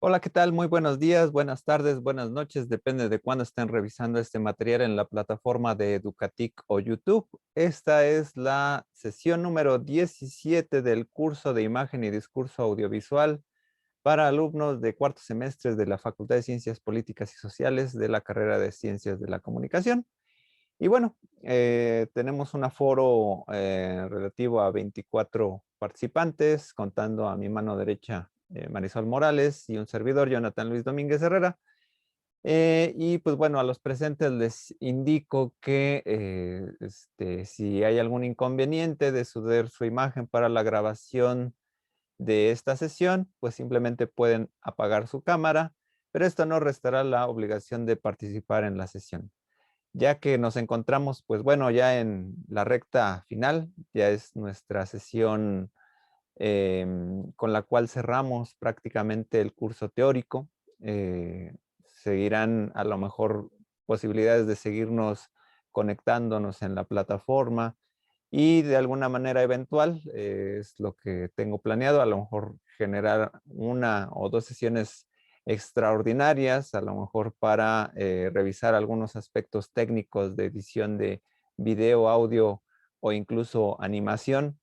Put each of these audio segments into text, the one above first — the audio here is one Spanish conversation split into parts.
Hola, ¿qué tal? Muy buenos días, buenas tardes, buenas noches, depende de cuándo estén revisando este material en la plataforma de Educatic o YouTube. Esta es la sesión número 17 del curso de Imagen y Discurso Audiovisual para alumnos de cuarto semestre de la Facultad de Ciencias Políticas y Sociales de la carrera de Ciencias de la Comunicación. Y bueno, tenemos un aforo relativo a 24 participantes, contando a mi mano derecha Marisol Morales y un servidor, Jonathan Luis Domínguez Herrera. Y pues bueno, a los presentes les indico que si hay algún inconveniente de subir su imagen para la grabación de esta sesión, pues simplemente pueden apagar su cámara, pero esto no restará la obligación de participar en la sesión. Ya que nos encontramos, pues bueno, ya en la recta final, ya es nuestra sesión con la cual cerramos prácticamente el curso teórico. Seguirán a lo mejor posibilidades de seguirnos conectándonos en la plataforma y de alguna manera eventual, es lo que tengo planeado, a lo mejor generar una o dos sesiones extraordinarias, a lo mejor para revisar algunos aspectos técnicos de edición de video, audio o incluso animación.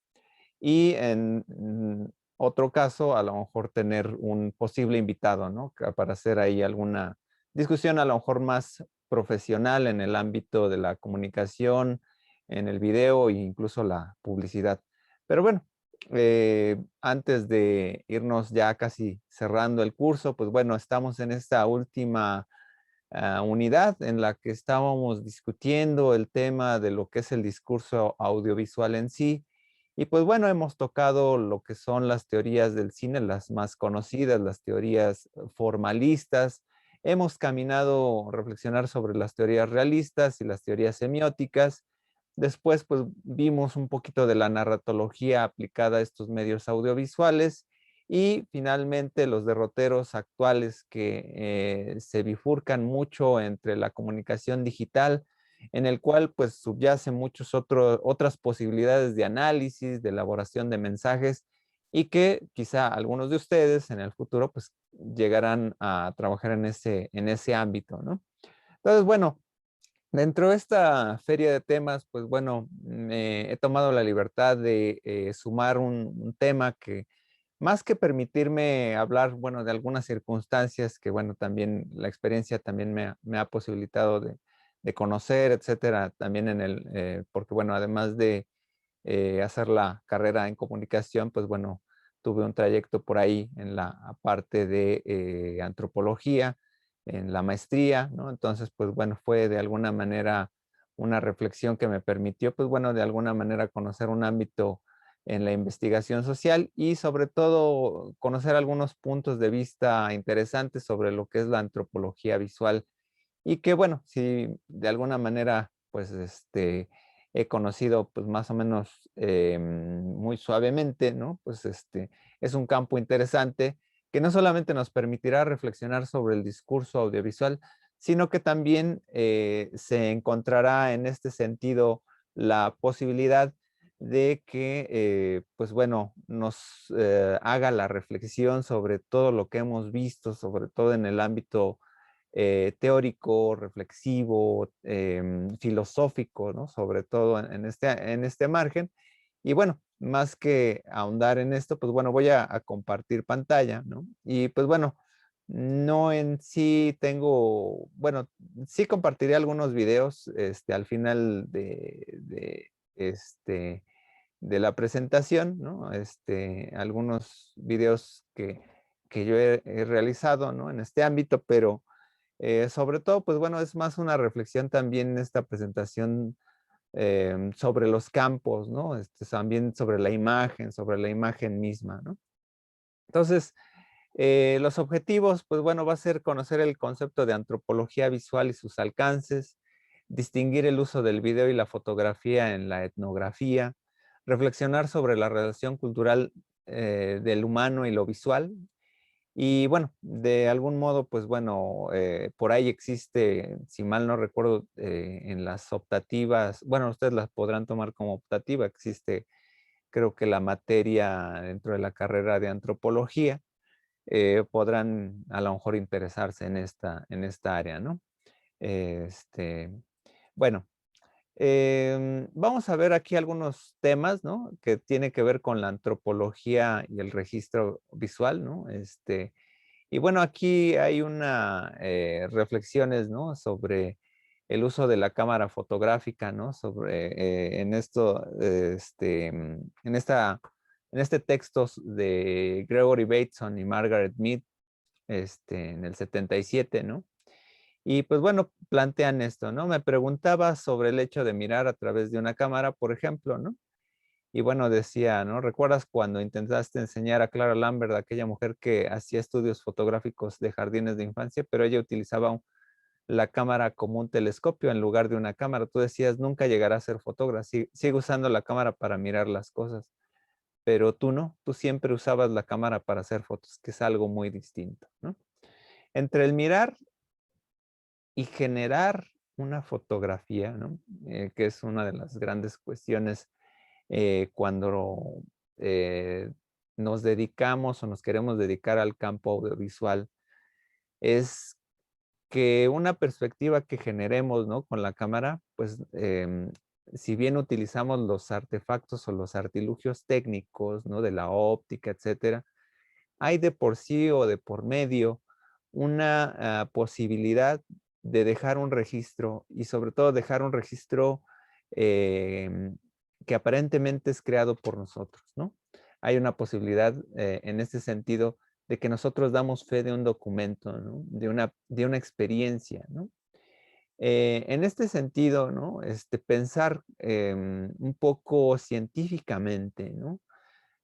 Y en otro caso, a lo mejor tener un posible invitado, ¿no? Para hacer ahí alguna discusión a lo mejor más profesional en el ámbito de la comunicación, en el video e incluso la publicidad. Pero bueno, antes de irnos ya casi cerrando el curso, pues bueno, estamos en esta última unidad en la que estábamos discutiendo el tema de lo que es el discurso audiovisual en sí. Y pues bueno, hemos tocado lo que son las teorías del cine, las más conocidas, las teorías formalistas. Hemos caminado a reflexionar sobre las teorías realistas y las teorías semióticas. Después, pues vimos un poquito de la narratología aplicada a estos medios audiovisuales y finalmente los derroteros actuales que se bifurcan mucho entre la comunicación digital, en el cual pues subyacen otras posibilidades de análisis, de elaboración de mensajes y que quizá algunos de ustedes en el futuro pues llegarán a trabajar en ese ámbito, ¿no? Entonces, bueno, dentro de esta feria de temas, pues bueno, he tomado la libertad de sumar un tema que más que permitirme hablar, bueno, de algunas circunstancias que, bueno, también la experiencia también me ha posibilitado de conocer, etcétera, también porque, bueno, además de hacer la carrera en comunicación, pues, bueno, tuve un trayecto por ahí en la parte de antropología, en la maestría, ¿no? Entonces, pues, bueno, fue de alguna manera una reflexión que me permitió, pues, bueno, de alguna manera conocer un ámbito en la investigación social y sobre todo conocer algunos puntos de vista interesantes sobre lo que es la antropología visual y que bueno, si de alguna manera pues he conocido pues más o menos muy suavemente, ¿no? Pues es un campo interesante que no solamente nos permitirá reflexionar sobre el discurso audiovisual, sino que también se encontrará en este sentido la posibilidad de que, pues bueno, nos haga la reflexión sobre todo lo que hemos visto, sobre todo en el ámbito teórico, reflexivo, filosófico, ¿no? Sobre todo en este margen. Y bueno, más que ahondar en esto, pues bueno, voy a compartir pantalla, ¿no? Y pues bueno, no en sí tengo, bueno, sí compartiré algunos videos al final de la presentación, ¿no? Algunos videos que yo he realizado, ¿no? En este ámbito, pero sobre todo, pues bueno, es más una reflexión también en esta presentación sobre los campos, ¿no? También sobre la imagen misma, ¿no? Entonces, los objetivos, pues bueno, va a ser conocer el concepto de antropología visual y sus alcances, distinguir el uso del video y la fotografía en la etnografía, reflexionar sobre la relación cultural del humano y lo visual. Y bueno, de algún modo, pues bueno, por ahí existe, si mal no recuerdo, en las optativas, bueno, ustedes las podrán tomar como optativa, existe creo que la materia dentro de la carrera de antropología, podrán a lo mejor interesarse en esta área, ¿no? Este, bueno, vamos a ver aquí algunos temas, ¿no? Que tiene que ver con la antropología y el registro visual, ¿no? Y bueno, aquí hay una reflexiones, ¿no? Sobre el uso de la cámara fotográfica, ¿no? Sobre, en esto, en este texto de Gregory Bateson y Margaret Mead, en el 77, ¿no? Y pues bueno, plantean esto, ¿no? Me preguntaba sobre el hecho de mirar a través de una cámara, por ejemplo, ¿no? Y bueno, decía, ¿no? ¿Recuerdas cuando intentaste enseñar a Clara Lambert, aquella mujer que hacía estudios fotográficos de jardines de infancia, pero ella utilizaba la cámara como un telescopio en lugar de una cámara? Tú decías, nunca llegará a ser fotógrafo, sigue usando la cámara para mirar las cosas, pero tú no, tú siempre usabas la cámara para hacer fotos, que es algo muy distinto, ¿no? Entre el mirar y generar una fotografía, ¿no? Que es una de las grandes cuestiones cuando nos dedicamos o nos queremos dedicar al campo audiovisual, es que una perspectiva que generemos, ¿no? Con la cámara, pues si bien utilizamos los artefactos o los artilugios técnicos, ¿no? De la óptica, etcétera, hay de por sí o de por medio una posibilidad de dejar un registro y sobre todo dejar un registro que aparentemente es creado por nosotros, ¿no? Hay una posibilidad en este sentido de que nosotros damos fe de un documento, ¿no? De una experiencia, ¿no? En este sentido, ¿no? Pensar un poco científicamente, ¿no?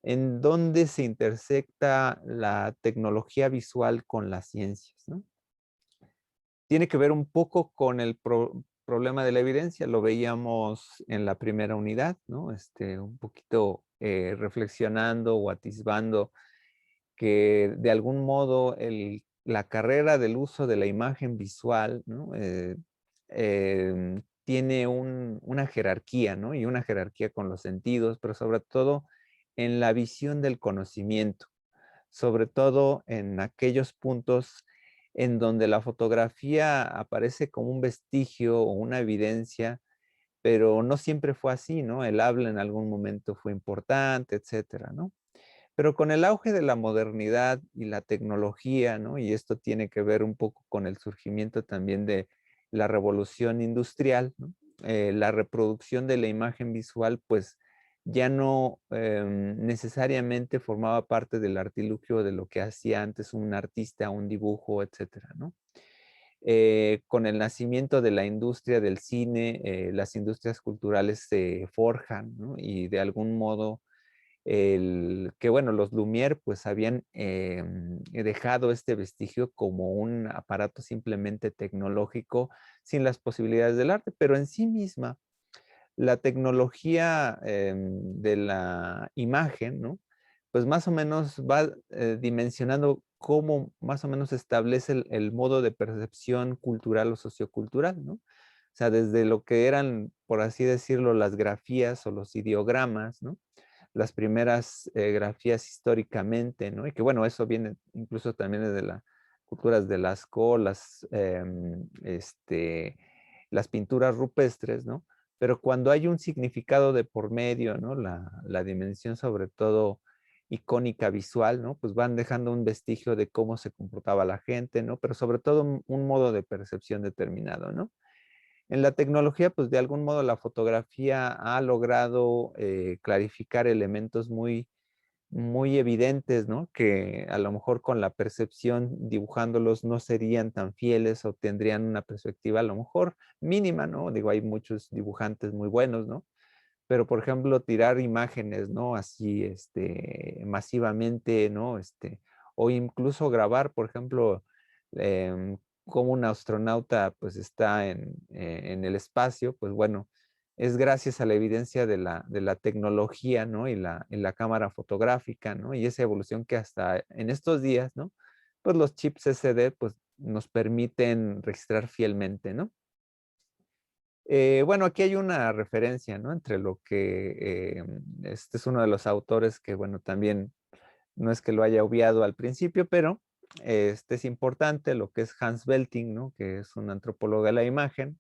En dónde se intersecta la tecnología visual con las ciencias, ¿no? Tiene que ver un poco con el problema de la evidencia, lo veíamos en la primera unidad, ¿no? Un poquito reflexionando o atisbando que de algún modo la carrera del uso de la imagen visual, ¿no? Tiene una jerarquía, ¿no? Y una jerarquía con los sentidos, pero sobre todo en la visión del conocimiento, sobre todo en aquellos puntos en donde la fotografía aparece como un vestigio o una evidencia, pero no siempre fue así, ¿no? El habla en algún momento fue importante, etcétera, ¿no? Pero con el auge de la modernidad y la tecnología, ¿no? Y esto tiene que ver un poco con el surgimiento también de la revolución industrial, ¿no? La reproducción de la imagen visual, pues ya no necesariamente formaba parte del artilugio de lo que hacía antes un artista, un dibujo, etcétera, ¿no? Con el nacimiento de la industria del cine, las industrias culturales se forjan, ¿no? Y de algún modo que bueno, los Lumière pues habían dejado este vestigio como un aparato simplemente tecnológico sin las posibilidades del arte, pero en sí misma la tecnología de la imagen, ¿no? Pues más o menos va dimensionando cómo más o menos establece el modo de percepción cultural o sociocultural, ¿no? O sea, desde lo que eran, por así decirlo, las grafías o los ideogramas, ¿no? Las primeras grafías históricamente, ¿no? Y que bueno, eso viene incluso también desde las culturas de Lascaux, las pinturas rupestres, ¿no? Pero cuando hay un significado de por medio, ¿no? La dimensión sobre todo icónica visual, ¿no? Pues van dejando un vestigio de cómo se comportaba la gente, ¿no? Pero sobre todo un modo de percepción determinado, ¿no? En la tecnología, pues de algún modo la fotografía ha logrado clarificar elementos muy, muy evidentes, ¿no? Que a lo mejor con la percepción dibujándolos no serían tan fieles o tendrían una perspectiva a lo mejor mínima, ¿no? Digo, hay muchos dibujantes muy buenos, ¿no? Pero, por ejemplo, tirar imágenes, ¿no? Así, masivamente, ¿no? O incluso grabar, por ejemplo, em, cómo un astronauta, pues, está en el espacio, pues, bueno, es gracias a la evidencia de la tecnología, ¿no? Y la cámara fotográfica, ¿no? Y esa evolución que hasta en estos días, ¿no? Pues, los chips SD, pues, nos permiten registrar fielmente, ¿no? Bueno, aquí hay una referencia, ¿no? Entre lo que este es uno de los autores que, bueno, también no es que lo haya obviado al principio, pero es importante lo que es Hans Belting, ¿no? Que es un antropólogo de la imagen,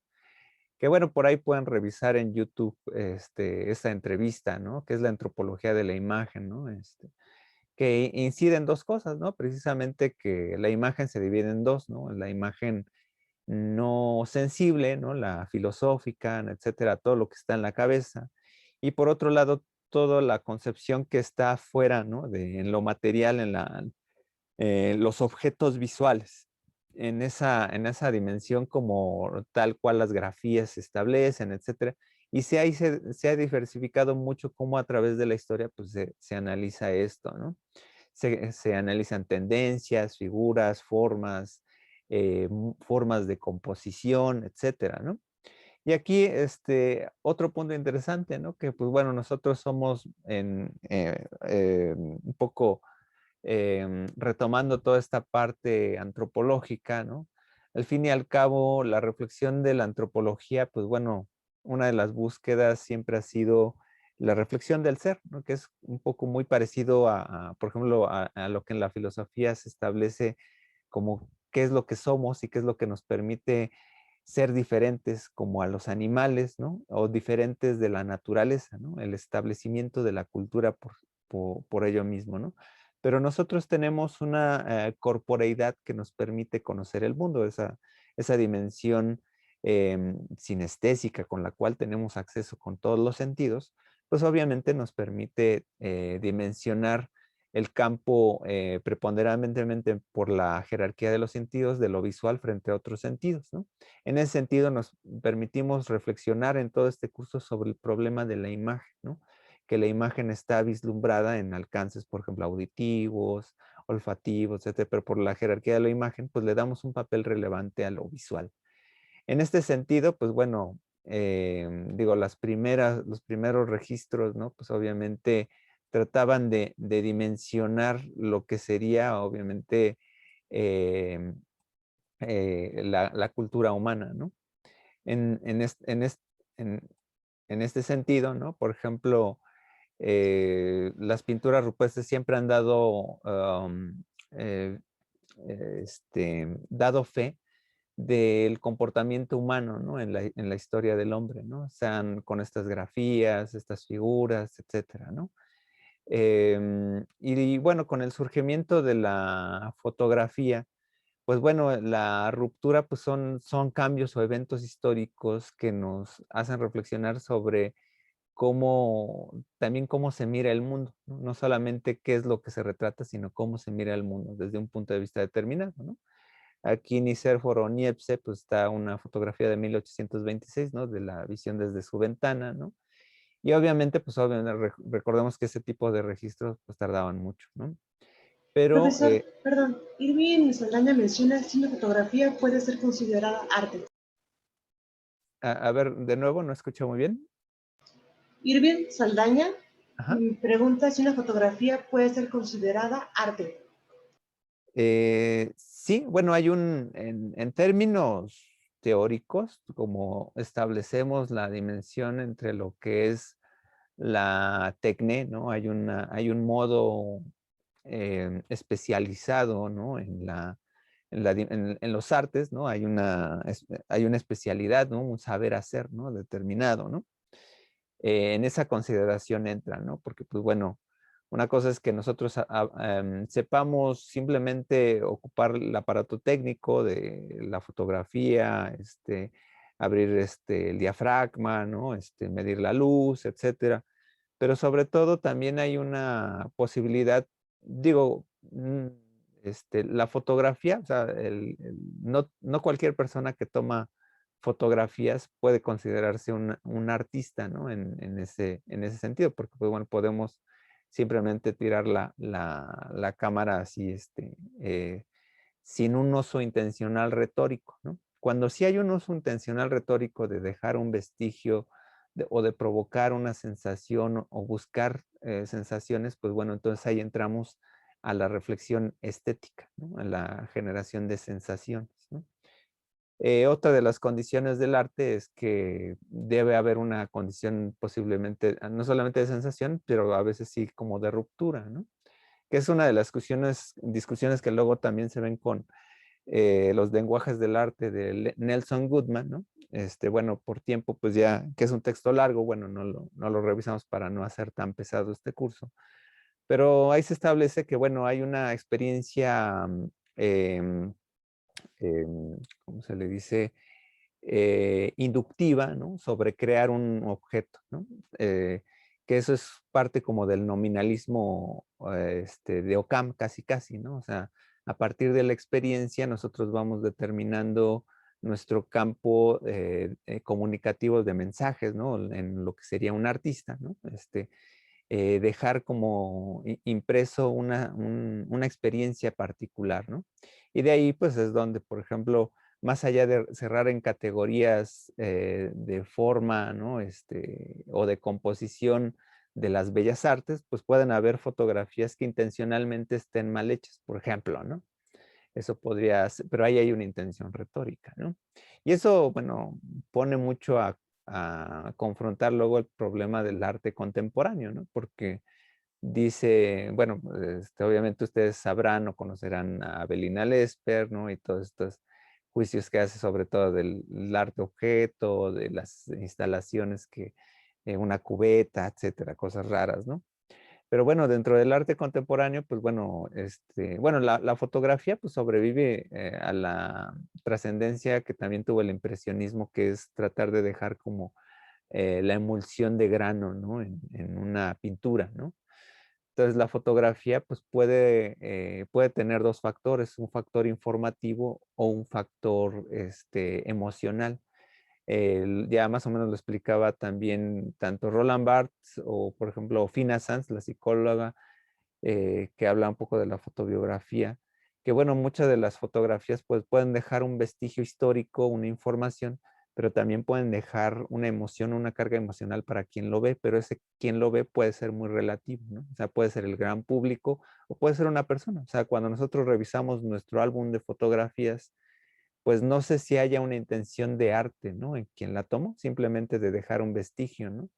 que bueno, por ahí pueden revisar en YouTube esta entrevista, ¿no? Que es la antropología de la imagen, ¿no? Que incide en dos cosas, ¿no? Precisamente que la imagen se divide en dos, ¿no? La imagen no sensible, ¿no? La filosófica, etcétera, todo lo que está en la cabeza. Y por otro lado, toda la concepción que está afuera, ¿no? En lo material, los objetos visuales. En esa dimensión como tal cual las grafías se establecen, etcétera. Y se ha diversificado mucho cómo a través de la historia pues se analiza esto, ¿no? Se analizan tendencias, figuras, formas, formas de composición, etcétera, ¿no? Y aquí, otro punto interesante, ¿no? Que, pues bueno, nosotros somos un poco retomando toda esta parte antropológica, ¿no? Al fin y al cabo, la reflexión de la antropología, pues bueno, una de las búsquedas siempre ha sido la reflexión del ser, ¿no? Que es un poco muy parecido por ejemplo, a lo que en la filosofía se establece como qué es lo que somos y qué es lo que nos permite ser diferentes como a los animales, ¿no? O diferentes de la naturaleza, ¿no? El establecimiento de la cultura por ello mismo, ¿no? Pero nosotros tenemos una corporeidad que nos permite conocer el mundo, esa dimensión sinestésica con la cual tenemos acceso con todos los sentidos, pues obviamente nos permite dimensionar el campo preponderantemente por la jerarquía de los sentidos, de lo visual frente a otros sentidos, ¿no? En ese sentido nos permitimos reflexionar en todo este curso sobre el problema de la imagen, ¿no? Que la imagen está vislumbrada en alcances, por ejemplo, auditivos, olfativos, etcétera, pero por la jerarquía de la imagen, pues le damos un papel relevante a lo visual. En este sentido, pues bueno, digo, los primeros registros, ¿no? Pues obviamente trataban de dimensionar lo que sería, obviamente, eh, la cultura humana, ¿no? En, en, est- en, est- en- en este sentido, ¿no? Por ejemplo, las pinturas rupestres siempre han eh, dado fe del comportamiento humano, ¿no? En la historia del hombre, ¿no? Sean con estas grafías, estas figuras, etcétera, ¿no? Y bueno, con el surgimiento de la fotografía, pues bueno, la ruptura pues son cambios o eventos históricos que nos hacen reflexionar sobre también cómo se mira el mundo, ¿no? No solamente qué es lo que se retrata, sino cómo se mira el mundo desde un punto de vista determinado, ¿no? Aquí en Nicéforo Niepce, pues está una fotografía de 1826, ¿no? De la visión desde su ventana, ¿no? Y obviamente, pues obviamente recordemos que ese tipo de registros pues tardaban mucho, ¿no? Pero, Profesor, perdón, Irving Saldaña menciona si una fotografía puede ser considerada arte. a ver, de nuevo, no escucho muy bien. Irving Saldaña Ajá. pregunta si una fotografía puede ser considerada arte. Sí, bueno, en términos teóricos, como establecemos la dimensión entre lo que es la tecné, ¿no? Hay un modo especializado, ¿no? En los artes, ¿no? Hay una especialidad, ¿no? Un saber hacer, ¿no? Determinado, ¿no? En esa consideración entra, ¿no? Porque, pues bueno, una cosa es que nosotros sepamos simplemente ocupar el aparato técnico de la fotografía, abrir el diafragma, ¿no? Medir la luz, etcétera. Pero sobre todo también hay una posibilidad, digo, la fotografía, o sea, no cualquier persona que toma fotografías puede considerarse un artista, ¿no? En ese sentido, porque pues, bueno, podemos simplemente tirar la cámara así, sin un uso intencional retórico, ¿no? Cuando sí hay un uso intencional retórico de dejar un vestigio o de provocar una sensación o buscar sensaciones, pues bueno, entonces ahí entramos a la reflexión estética, ¿no? A la generación de sensaciones, ¿no? Otra de las condiciones del arte es que debe haber una condición posiblemente, no solamente de sensación, pero a veces sí como de ruptura, ¿no? que es una de las discusiones que luego también se ven con los lenguajes del arte de Nelson Goodman, ¿no? Bueno, por tiempo, pues ya, que es un texto largo, bueno, no lo revisamos para no hacer tan pesado este curso. Pero ahí se establece que, bueno, hay una experiencia, em, ¿cómo se le dice? Inductiva, ¿no? Sobre crear un objeto, ¿no? Que eso es parte como del nominalismo de Occam, casi casi, ¿no? O sea, a partir de la experiencia nosotros vamos determinando nuestro campo comunicativo de mensajes, ¿no? En lo que sería un artista, ¿no? Dejar como impreso una experiencia particular, ¿no? Y de ahí, pues, es donde, por ejemplo, más allá de cerrar en categorías de forma, ¿no? O de composición de las bellas artes, pues pueden haber fotografías que intencionalmente estén mal hechas, por ejemplo, ¿no? Eso podría ser, pero ahí hay una intención retórica, ¿no? Y eso, bueno, pone mucho a confrontar luego el problema del arte contemporáneo, ¿no? Porque dice, bueno, obviamente ustedes sabrán o conocerán a Avelina Lesper, ¿no? Y todos estos juicios que hace sobre todo del arte objeto, de las instalaciones que, una cubeta, etcétera, cosas raras, ¿no? Pero bueno, dentro del arte contemporáneo, pues bueno, bueno, la fotografía pues sobrevive a la trascendencia que también tuvo el impresionismo, que es tratar de dejar como la emulsión de grano, ¿no? En una pintura, ¿no? Entonces la fotografía pues puede tener dos factores, un factor informativo o un factor emocional. Ya más o menos lo explicaba también tanto Roland Barthes o por ejemplo Fina Sanz, la psicóloga, que habla un poco de la fotobiografía, que bueno, muchas de las fotografías pues pueden dejar un vestigio histórico, una información, pero también pueden dejar una emoción, una carga emocional para quien lo ve, pero ese quien lo ve puede ser muy relativo, ¿no? O sea, puede ser el gran público o puede ser una persona. O sea, cuando nosotros revisamos nuestro álbum de fotografías, pues no sé si haya una intención de arte, ¿no? En quien la tomó, simplemente de dejar un vestigio, ¿no?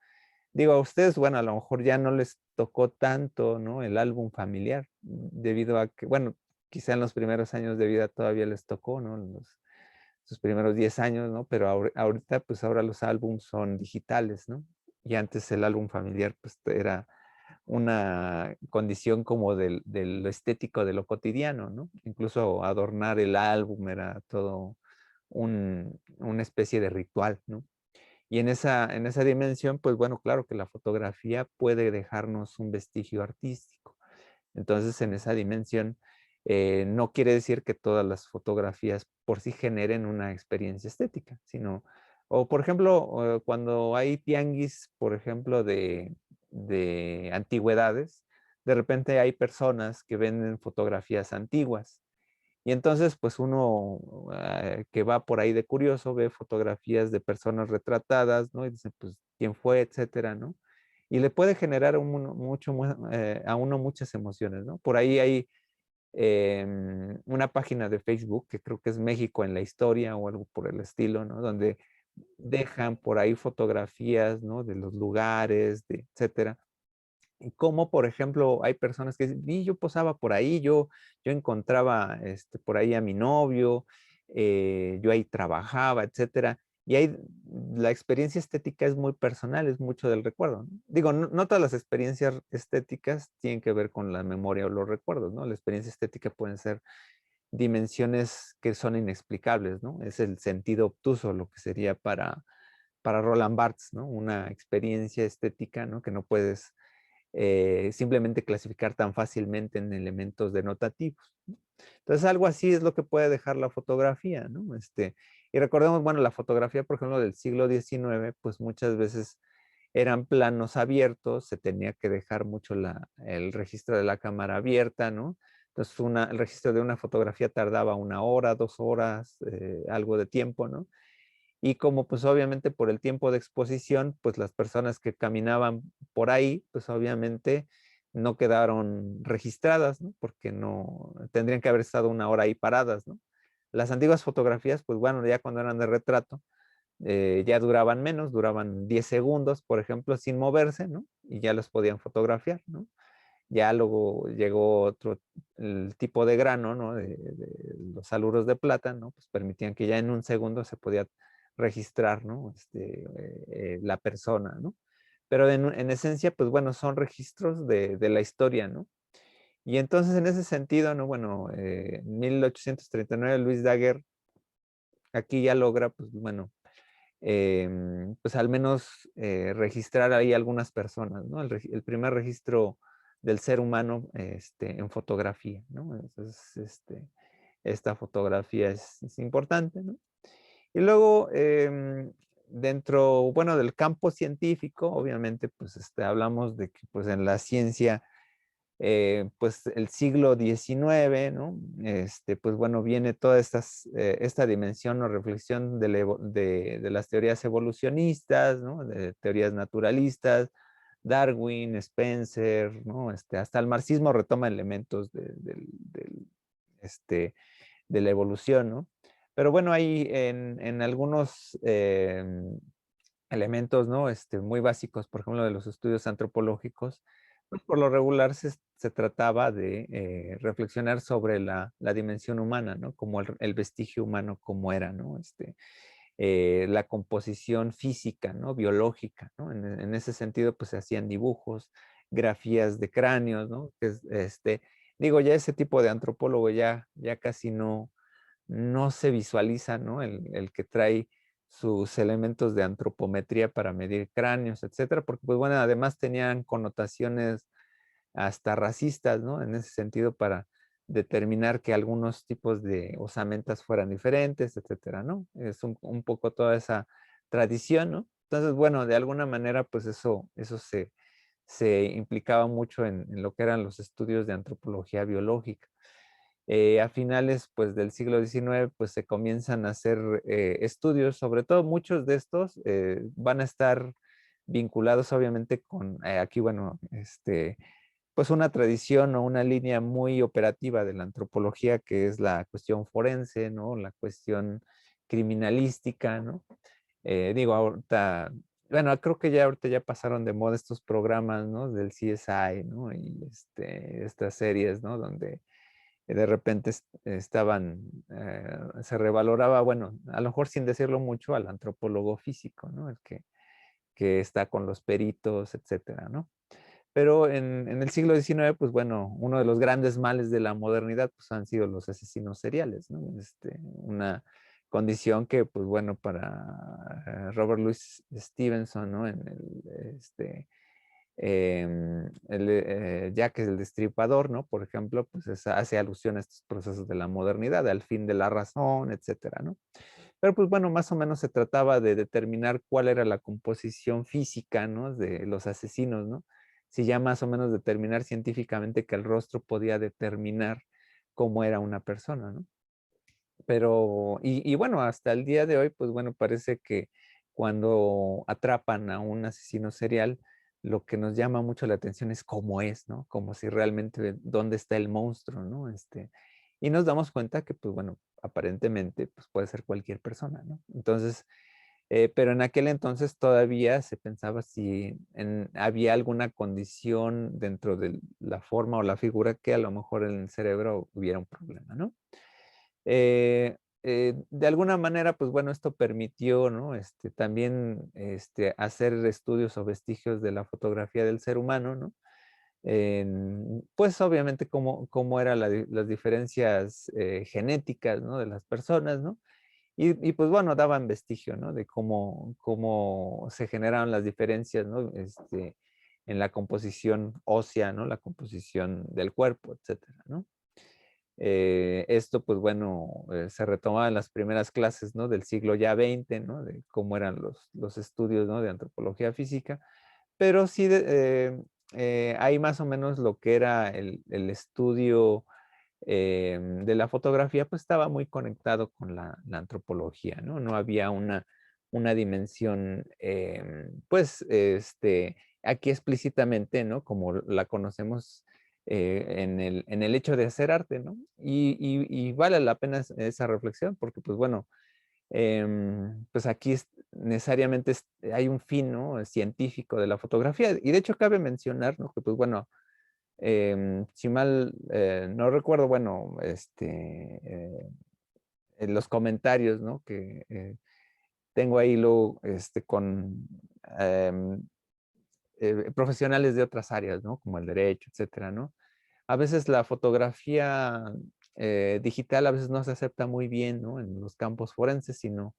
Digo, a ustedes, bueno, a lo mejor ya no les tocó tanto, ¿no? El álbum familiar, debido a que, bueno, quizá en los primeros años de vida todavía les tocó, ¿no? Sus primeros 10 años, ¿no? Pero ahorita, pues ahora los álbums son digitales, ¿no? Y antes el álbum familiar, pues era una condición como de lo estético de lo cotidiano, ¿no? Incluso adornar el álbum era todo una especie de ritual, ¿no? Y en esa dimensión, pues bueno, claro que la fotografía puede dejarnos un vestigio artístico. Entonces, en esa dimensión, no quiere decir que todas las fotografías por sí generen una experiencia estética, sino, o por ejemplo, cuando hay tianguis, por ejemplo, de antigüedades, de repente hay personas que venden fotografías antiguas y entonces, pues uno que va por ahí de curioso ve fotografías de personas retratadas, ¿no? Y dice, pues, ¿quién fue? Etcétera, ¿no? Y le puede generar a uno muchas emociones, ¿no? Por ahí hay una página de Facebook que creo que es México en la historia o algo por el estilo, ¿no? Donde dejan por ahí fotografías, ¿no? De los lugares, etcétera. Y como, por ejemplo, hay personas que dicen, "Y yo posaba por ahí, yo encontraba por ahí a mi novio, yo ahí trabajaba, etcétera". Y ahí la experiencia estética es muy personal, es mucho del recuerdo, ¿no? Digo, no todas las experiencias estéticas tienen que ver con la memoria o los recuerdos, ¿no? La experiencia estética pueden ser dimensiones que son inexplicables, ¿no? Es el sentido obtuso, lo que sería para Roland Barthes, ¿no? Una experiencia estética, ¿no? Que no puedes simplemente clasificar tan fácilmente en elementos denotativos, ¿no? Entonces, algo así es lo que puede dejar la fotografía, ¿no? Y recordemos, bueno, la fotografía, por ejemplo, del siglo XIX, pues muchas veces eran planos abiertos, se tenía que dejar mucho el registro de la cámara abierta, ¿no? Entonces, el registro de una fotografía tardaba 1 hora, 2 horas, algo de tiempo, ¿no? Y como pues obviamente por el tiempo de exposición, pues las personas que caminaban por ahí, pues obviamente no quedaron registradas, ¿no? Porque no, tendrían que haber estado 1 hora ahí paradas, ¿no? Las antiguas fotografías, pues bueno, ya cuando eran de retrato, ya duraban menos, duraban 10 segundos, por ejemplo, sin moverse, ¿no? Y ya los podían fotografiar, ¿no? Ya luego llegó otro el tipo de grano, ¿no? De los haluros de plata, ¿no? Pues permitían que ya en un segundo se podía registrar, ¿no? La persona, ¿no? Pero en esencia, pues bueno, son registros de la historia, ¿no? Y entonces en ese sentido, ¿no? Bueno, en 1839 Luis Daguerre aquí ya logra, pues bueno, pues al menos registrar ahí algunas personas, ¿no? El primer registro del ser humano en fotografía, ¿no? Entonces, esta fotografía es importante, ¿no? Y luego, dentro, bueno, del campo científico, obviamente, pues hablamos de que pues en la ciencia pues el siglo XIX, ¿no? Pues bueno, viene toda esta dimensión o reflexión de las teorías evolucionistas, ¿no? De teorías naturalistas, Darwin, Spencer, ¿no? Hasta el marxismo retoma elementos de la evolución, ¿no? Pero bueno, ahí en algunos elementos, ¿no? Muy básicos, por ejemplo, de los estudios antropológicos, pues por lo regular se trataba de reflexionar sobre la dimensión humana, ¿no? Como el vestigio humano, como era, ¿no? La composición física, ¿no? Biológica, ¿no? En ese sentido, pues se hacían dibujos, grafías de cráneos, ¿no? Digo, ya ese tipo de antropólogo ya casi no se visualiza, ¿no? El que trae sus elementos de antropometría para medir cráneos, etcétera, porque pues bueno, además tenían connotaciones hasta racistas, ¿no? En ese sentido para determinar que algunos tipos de osamentas fueran diferentes, etcétera, ¿no? Es un poco toda esa tradición, ¿no? Entonces, bueno, de alguna manera, pues eso se implicaba mucho en lo que eran los estudios de antropología biológica. A finales pues, del siglo XIX pues, se comienzan a hacer estudios, sobre todo muchos de estos van a estar vinculados obviamente con, aquí bueno, pues una tradición o una línea muy operativa de la antropología que es la cuestión forense, ¿no? La cuestión criminalística, ¿no? Digo, ahorita, bueno, creo que ya ahorita ya pasaron de moda estos programas, ¿no? Del CSI, ¿no? Y estas series, ¿no? Donde de repente se revaloraba, bueno, a lo mejor sin decirlo mucho, al antropólogo físico, ¿no? El que está con los peritos, etcétera, ¿no? Pero en el siglo XIX, pues bueno, uno de los grandes males de la modernidad, pues han sido los asesinos seriales, ¿no? Una condición que, pues bueno, para Robert Louis Stevenson, ¿no? Jack el Destripador, ¿no? Por ejemplo, pues hace alusión a estos procesos de la modernidad, al fin de la razón, etcétera, ¿no? Pero pues bueno, más o menos se trataba de determinar cuál era la composición física, ¿no? De los asesinos, ¿no? Si ya más o menos determinar científicamente que el rostro podía determinar cómo era una persona, ¿no? Pero, y bueno, hasta el día de hoy, pues bueno, parece que cuando atrapan a un asesino serial, lo que nos llama mucho la atención es cómo es, ¿no? Como si realmente dónde está el monstruo, ¿no? Y nos damos cuenta que, pues bueno, aparentemente, pues puede ser cualquier persona, ¿no? Entonces, pero en aquel entonces todavía se pensaba si había alguna condición dentro de la forma o la figura que a lo mejor en el cerebro hubiera un problema, ¿no? De alguna manera, pues bueno, esto permitió, ¿no? También hacer estudios o vestigios de la fotografía del ser humano, ¿no? Pues obviamente cómo eran las diferencias genéticas, ¿no? De las personas, ¿no? Y pues bueno, daban vestigio, ¿no? De cómo se generaron las diferencias, ¿no? En la composición ósea, ¿no? La composición del cuerpo, etcétera, ¿no? Esto, pues bueno, se retomaba en las primeras clases, ¿no? Del siglo ya XX, ¿no? De cómo eran los estudios, ¿no? De antropología física, pero sí hay más o menos lo que era el estudio de la fotografía, pues estaba muy conectado con la antropología, ¿no? No había una dimensión, pues, aquí explícitamente, ¿no? Como la conocemos en el hecho de hacer arte, ¿no? Y vale la pena esa reflexión, porque, pues bueno, pues aquí necesariamente hay un fin, ¿no? Científico de la fotografía. Y de hecho cabe mencionar, ¿no? Que, pues bueno, Si mal no recuerdo, bueno, en los comentarios, ¿no? Que tengo ahí luego con em, profesionales de otras áreas, ¿no? Como el derecho, etcétera, ¿no? A veces la fotografía digital a veces no se acepta muy bien, ¿no? En los campos forenses, sino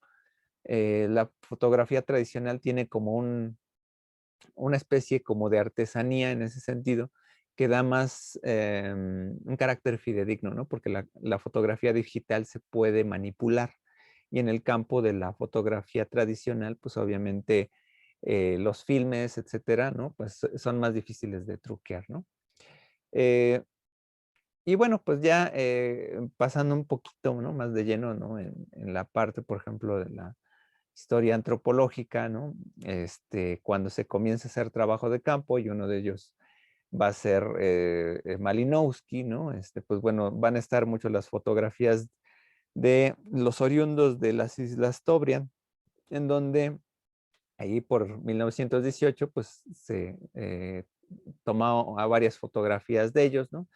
la fotografía tradicional tiene como una especie como de artesanía en ese sentido, que da más un carácter fidedigno, ¿no? Porque la fotografía digital se puede manipular. Y en el campo de la fotografía tradicional, pues obviamente los filmes, etcétera, ¿no? Pues son más difíciles de truquear, ¿no? Eh, y bueno, pues ya pasando un poquito, ¿no? Más de lleno, ¿no? En la parte, por ejemplo, de la historia antropológica, ¿no? Cuando se comienza a hacer trabajo de campo y uno de ellos va a ser Malinowski, ¿no? Pues bueno, van a estar mucho las fotografías de los oriundos de las Islas Tobrian, en donde ahí por 1918, pues se tomó a varias fotografías de ellos, ¿no?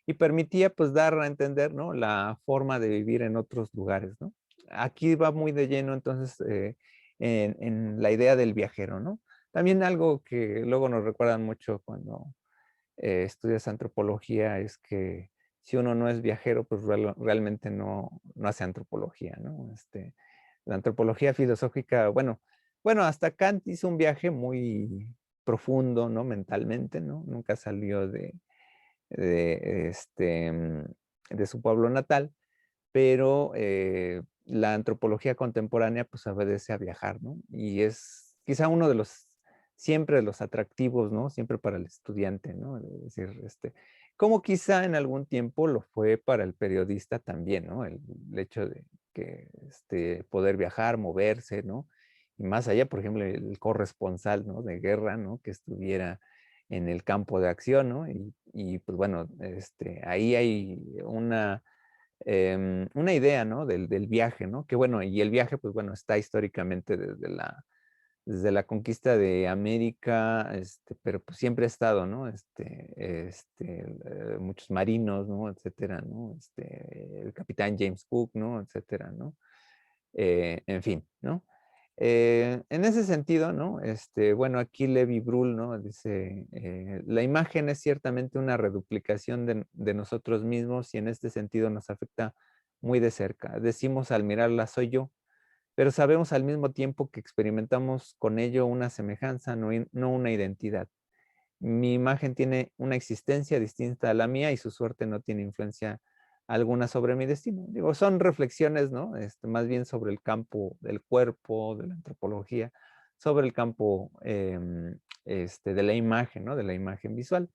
Y permitía pues dar a entender, ¿no? La forma de vivir en otros lugares, ¿no? Aquí va muy de lleno entonces en la idea del viajero, ¿no? También algo que luego nos recuerdan mucho cuando estudias antropología es que si uno no es viajero, pues realmente no hace antropología, ¿no? La antropología filosófica, bueno, hasta Kant hizo un viaje muy profundo, ¿no? Mentalmente, ¿no? Nunca salió de, este, mm, de su pueblo natal, pero la antropología contemporánea pues obedece a viajar, ¿no? Y es quizá uno de los, siempre de los atractivos, ¿no? Siempre para el estudiante, ¿no? Es decir, como quizá en algún tiempo lo fue para el periodista también, ¿no? El hecho de que poder viajar, moverse, ¿no? Y más allá, por ejemplo, el corresponsal, ¿no? De guerra, ¿no? Que estuviera en el campo de acción, ¿no? Y pues bueno, ahí hay una idea, ¿no? Del viaje, ¿no? Que bueno, y el viaje, pues bueno, está históricamente desde la conquista de América, pero pues siempre ha estado, ¿no? Muchos marinos, ¿no? Etcétera, ¿no? El capitán James Cook, ¿no? Etcétera, ¿no? En fin, ¿no? En ese sentido, ¿no? Bueno, aquí Levi Brühl, ¿no? Dice, la imagen es ciertamente una reduplicación de nosotros mismos y en este sentido nos afecta muy de cerca. Decimos al mirarla soy yo, pero sabemos al mismo tiempo que experimentamos con ello una semejanza, no una identidad. Mi imagen tiene una existencia distinta a la mía y su suerte no tiene influencia alguna sobre mi destino. Digo, son reflexiones, ¿no? Más bien sobre el campo del cuerpo, de la antropología, sobre el campo de la imagen, ¿no? De la imagen visual.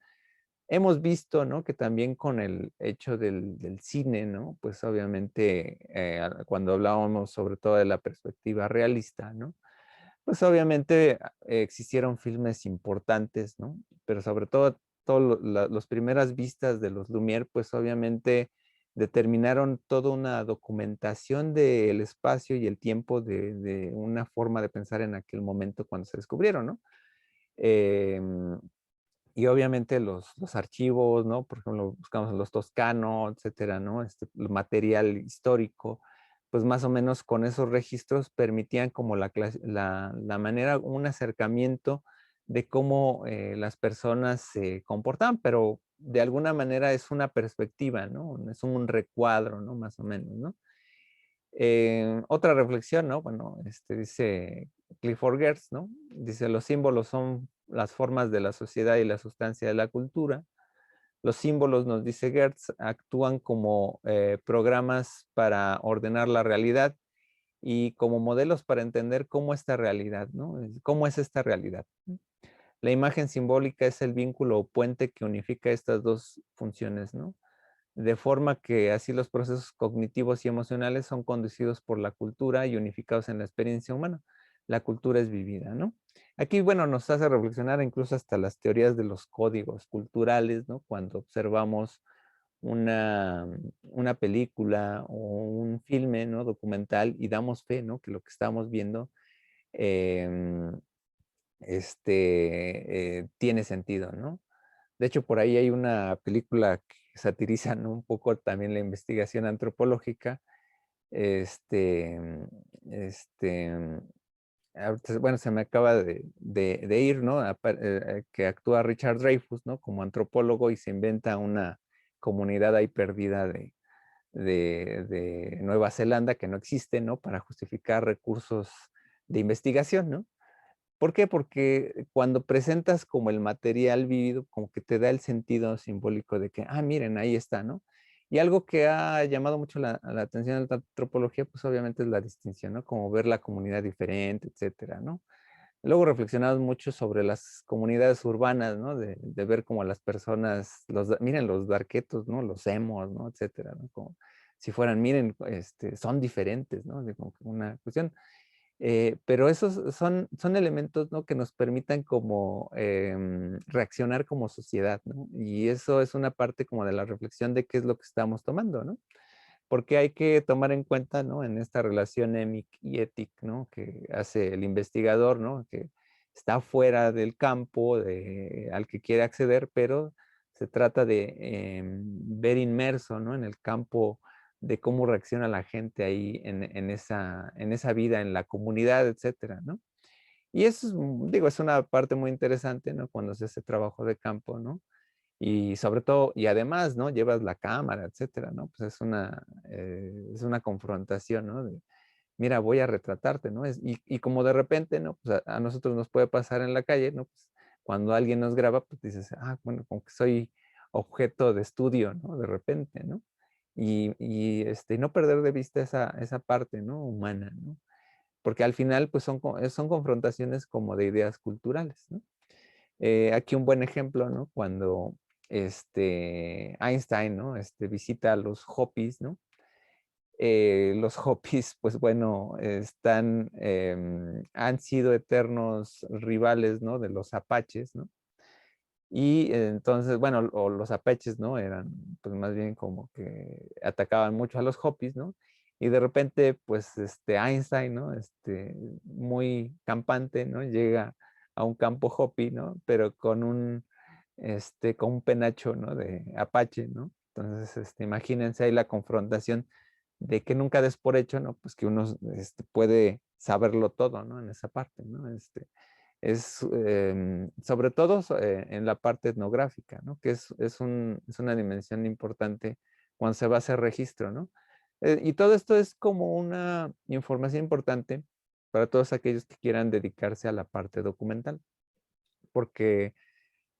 Hemos visto, ¿no? Que también con el hecho del cine, ¿no? Pues obviamente cuando hablábamos sobre todo de la perspectiva realista, ¿no? Pues obviamente existieron filmes importantes, ¿no? Pero sobre todo, todas las primeras vistas de los Lumière, pues obviamente determinaron toda una documentación del espacio y el tiempo de una forma de pensar en aquel momento cuando se descubrieron, ¿no? Em, y obviamente los archivos, ¿no? Por ejemplo, buscamos los Toscano, etcétera, ¿no? El material histórico, pues más o menos con esos registros permitían como la manera, un acercamiento de cómo las personas se comportaban, pero de alguna manera es una perspectiva, ¿no? Es un recuadro, ¿no? Más o menos, ¿no? Otra reflexión, ¿no? Bueno, dice Clifford Geertz, ¿no? Dice, los símbolos son las formas de la sociedad y la sustancia de la cultura. Los símbolos, nos dice Geertz, actúan como programas para ordenar la realidad y como modelos para entender cómo esta realidad, ¿no? ¿Cómo es esta realidad? La imagen simbólica es el vínculo o puente que unifica estas dos funciones, ¿no? De forma que así los procesos cognitivos y emocionales son conducidos por la cultura y unificados en la experiencia humana. La cultura es vivida, ¿no? Aquí, bueno, nos hace reflexionar incluso hasta las teorías de los códigos culturales, ¿no? Cuando observamos una película o un filme, ¿no? Documental y damos fe, ¿no? Que lo que estamos viendo tiene sentido, ¿no? De hecho, por ahí hay una película que satiriza, ¿no?, un poco también la investigación antropológica. Este, este, ahorita, bueno, se me acaba de ir, ¿no? Que actúa Richard Dreyfuss, ¿no? Como antropólogo y se inventa una comunidad ahí perdida de Nueva Zelanda que no existe, ¿no? Para justificar recursos de investigación, ¿no? ¿Por qué? Porque cuando presentas como el material vivido, como que te da el sentido simbólico de que, ah, miren, ahí está, ¿no? Y algo que ha llamado mucho la atención en la antropología, pues obviamente es la distinción, ¿no? Como ver la comunidad diferente, etcétera, ¿no? Luego reflexionamos mucho sobre las comunidades urbanas, ¿no? De ver como las personas, miren los darketos, ¿no? Los emos, ¿no? Etcétera, ¿no? Como si fueran, miren, son diferentes, ¿no? De como que una cuestión. Pero esos son elementos, ¿no?, que nos permitan como reaccionar como sociedad, ¿no? Y eso es una parte como de la reflexión de qué es lo que estamos tomando, ¿no? Porque hay que tomar en cuenta, ¿no?, en esta relación emic y etic, ¿no?, que hace el investigador, ¿no?, que está fuera del campo al que quiere acceder, pero se trata de ver inmerso, ¿no?, en el campo de cómo reacciona la gente ahí en esa vida, en la comunidad, etcétera, ¿no? Y eso es, digo, es una parte muy interesante, ¿no?, cuando se hace trabajo de campo, ¿no? Y sobre todo, y además, ¿no?, llevas la cámara, etcétera, ¿no? Pues es una confrontación, ¿no? Mira, voy a retratarte, ¿no? Y como de repente, ¿no? Pues a nosotros nos puede pasar en la calle, ¿no? Pues cuando alguien nos graba, pues dices, ah, bueno, como que soy objeto de estudio, ¿no? De repente, ¿no? Y no perder de vista esa parte, ¿no?, humana, ¿no? Porque al final, pues son confrontaciones como de ideas culturales, ¿no? Aquí un buen ejemplo, ¿no? Cuando Einstein, ¿no?, visita a los Hopis, ¿no? Los Hopis, pues bueno, han sido eternos rivales, ¿no?, de los apaches, ¿no? Y entonces, bueno, o los apaches, ¿no?, eran, pues más bien como que atacaban mucho a los Hopis, ¿no? Y de repente, pues, Einstein, ¿no?, muy campante, ¿no?, llega a un campo Hopi, ¿no?, pero con un penacho, ¿no?, de apache, ¿no? Entonces, imagínense ahí la confrontación de que nunca des por hecho, ¿no?, pues que uno puede saberlo todo, ¿no?, en esa parte, ¿no? Sobre todo en la parte etnográfica, ¿no?, que es una dimensión importante cuando se va a hacer registro, ¿no? Y todo esto es como una información importante para todos aquellos que quieran dedicarse a la parte documental, porque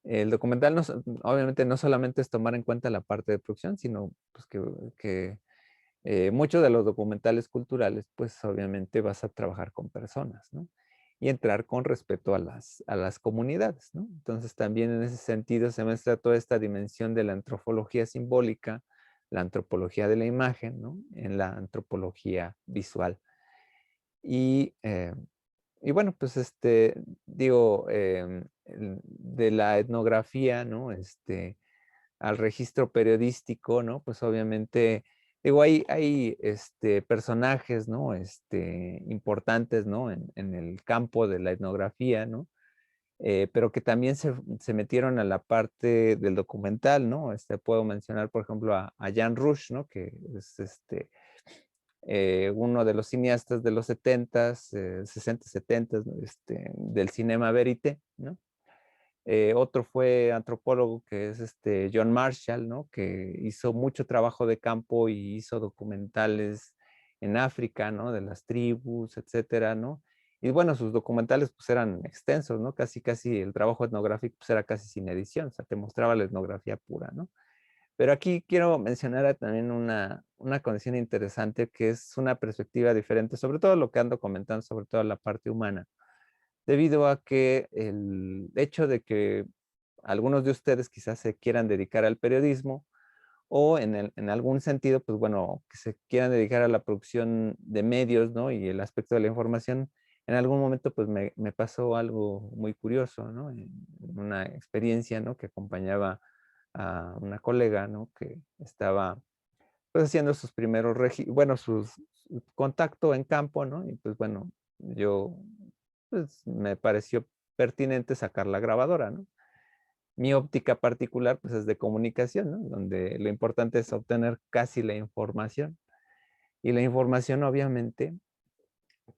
el documental obviamente no solamente es tomar en cuenta la parte de producción, sino pues que muchos de los documentales culturales, pues obviamente vas a trabajar con personas, ¿no? Y entrar con respeto a las comunidades, ¿no? Entonces también en ese sentido se muestra toda esta dimensión de la antropología simbólica, la antropología de la imagen, ¿no?, en la antropología visual. Y, bueno, pues digo, de la etnografía, ¿no?, al registro periodístico, ¿no? Pues obviamente, digo, hay personajes, ¿no?, importantes, ¿no?, en el campo de la etnografía, ¿no? Pero que también se metieron a la parte del documental, ¿no? Puedo mencionar, por ejemplo, a Jan Rush, ¿no?, que es uno de los cineastas de los 70s, 60s, 70s, ¿no?, del cinema verité, ¿no? Otro fue antropólogo que es John Marshall, ¿no?, que hizo mucho trabajo de campo y hizo documentales en África, ¿no?, de las tribus, etcétera, ¿no? Y bueno, sus documentales pues eran extensos, ¿no? Casi, casi el trabajo etnográfico pues era casi sin edición, o sea, te mostraba la etnografía pura, ¿no? Pero aquí quiero mencionar también una condición interesante que es una perspectiva diferente, sobre todo lo que ando comentando, sobre todo la parte humana, debido a que el hecho de que algunos de ustedes quizás se quieran dedicar al periodismo o en algún sentido, pues bueno, que se quieran dedicar a la producción de medios, ¿no?, y el aspecto de la información, en algún momento pues me pasó algo muy curioso, ¿no?, en una experiencia, ¿no?, que acompañaba a una colega, ¿no?, que estaba pues haciendo sus primeros, bueno, su contacto en campo, ¿no? Y pues bueno, yo pues me pareció pertinente sacar la grabadora, ¿no? Mi óptica particular, pues, es de comunicación, ¿no? Donde lo importante es obtener casi la información. Y la información, obviamente,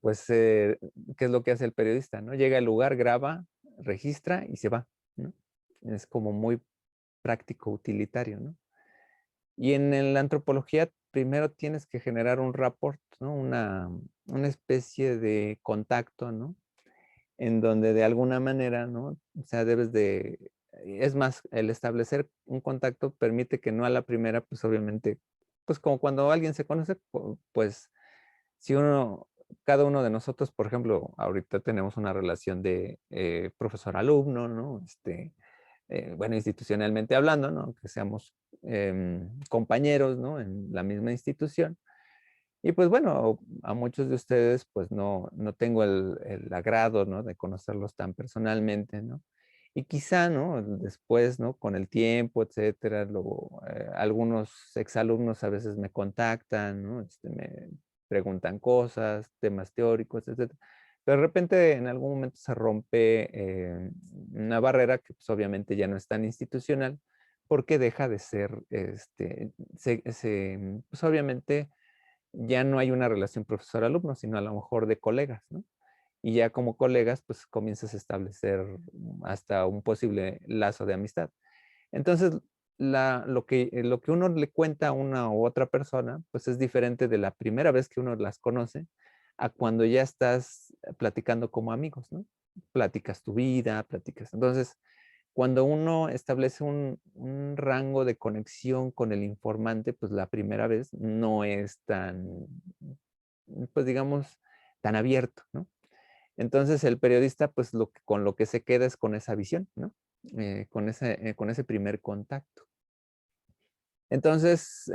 pues, ¿qué es lo que hace el periodista, no? Llega al lugar, graba, registra y se va, ¿no? Es como muy práctico, utilitario, ¿no? Y en la antropología, primero tienes que generar un rapport, ¿no? Una especie de contacto, ¿no? En donde de alguna manera, ¿no? O sea, debes de, es más, el establecer un contacto permite que no a la primera, pues obviamente, pues como cuando alguien se conoce, pues si uno, cada uno de nosotros, por ejemplo, ahorita tenemos una relación de profesor-alumno, ¿no? Bueno, institucionalmente hablando, ¿no? Que seamos compañeros, ¿no? En la misma institución. Y pues bueno, a muchos de ustedes pues no tengo el agrado, ¿no? De conocerlos tan personalmente, ¿no? Y quizá, ¿no? Después, ¿no? Con el tiempo, etcétera, luego algunos exalumnos a veces me contactan, ¿no? Me preguntan cosas, temas teóricos, etcétera. Pero de repente en algún momento se rompe una barrera que pues obviamente ya no es tan institucional porque deja de ser, pues obviamente ya no hay una relación profesor-alumno, sino a lo mejor de colegas, ¿no? Y ya como colegas, pues comienzas a establecer hasta un posible lazo de amistad. Entonces, lo que uno le cuenta a una u otra persona, pues es diferente de la primera vez que uno las conoce a cuando ya estás platicando como amigos, ¿no? Platicas tu vida, platicas. Entonces, cuando uno establece un rango de conexión con el informante, pues la primera vez no es tan, pues digamos, tan abierto, ¿no? Entonces el periodista, pues con lo que se queda es con esa visión, ¿no? Con ese primer contacto. Entonces,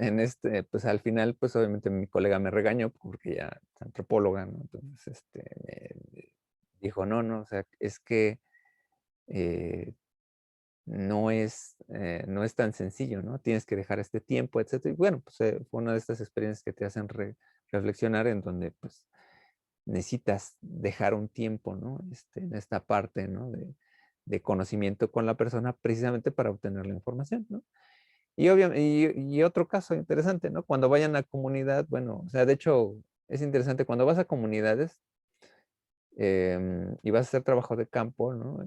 pues al final, pues obviamente mi colega me regañó porque ella es antropóloga, ¿no? Entonces, me dijo, no, no, o sea, es que eh, no es tan sencillo, ¿no? Tienes que dejar este tiempo, etcétera. Y bueno, pues fue una de estas experiencias que te hacen reflexionar en donde pues necesitas dejar un tiempo, ¿no? En esta parte, ¿no? De conocimiento con la persona precisamente para obtener la información, ¿no? Y, y otro caso interesante, ¿no? Cuando vayan a comunidad, bueno, o sea, de hecho, es interesante, cuando vas a comunidades, y vas a hacer trabajo de campo, ¿no?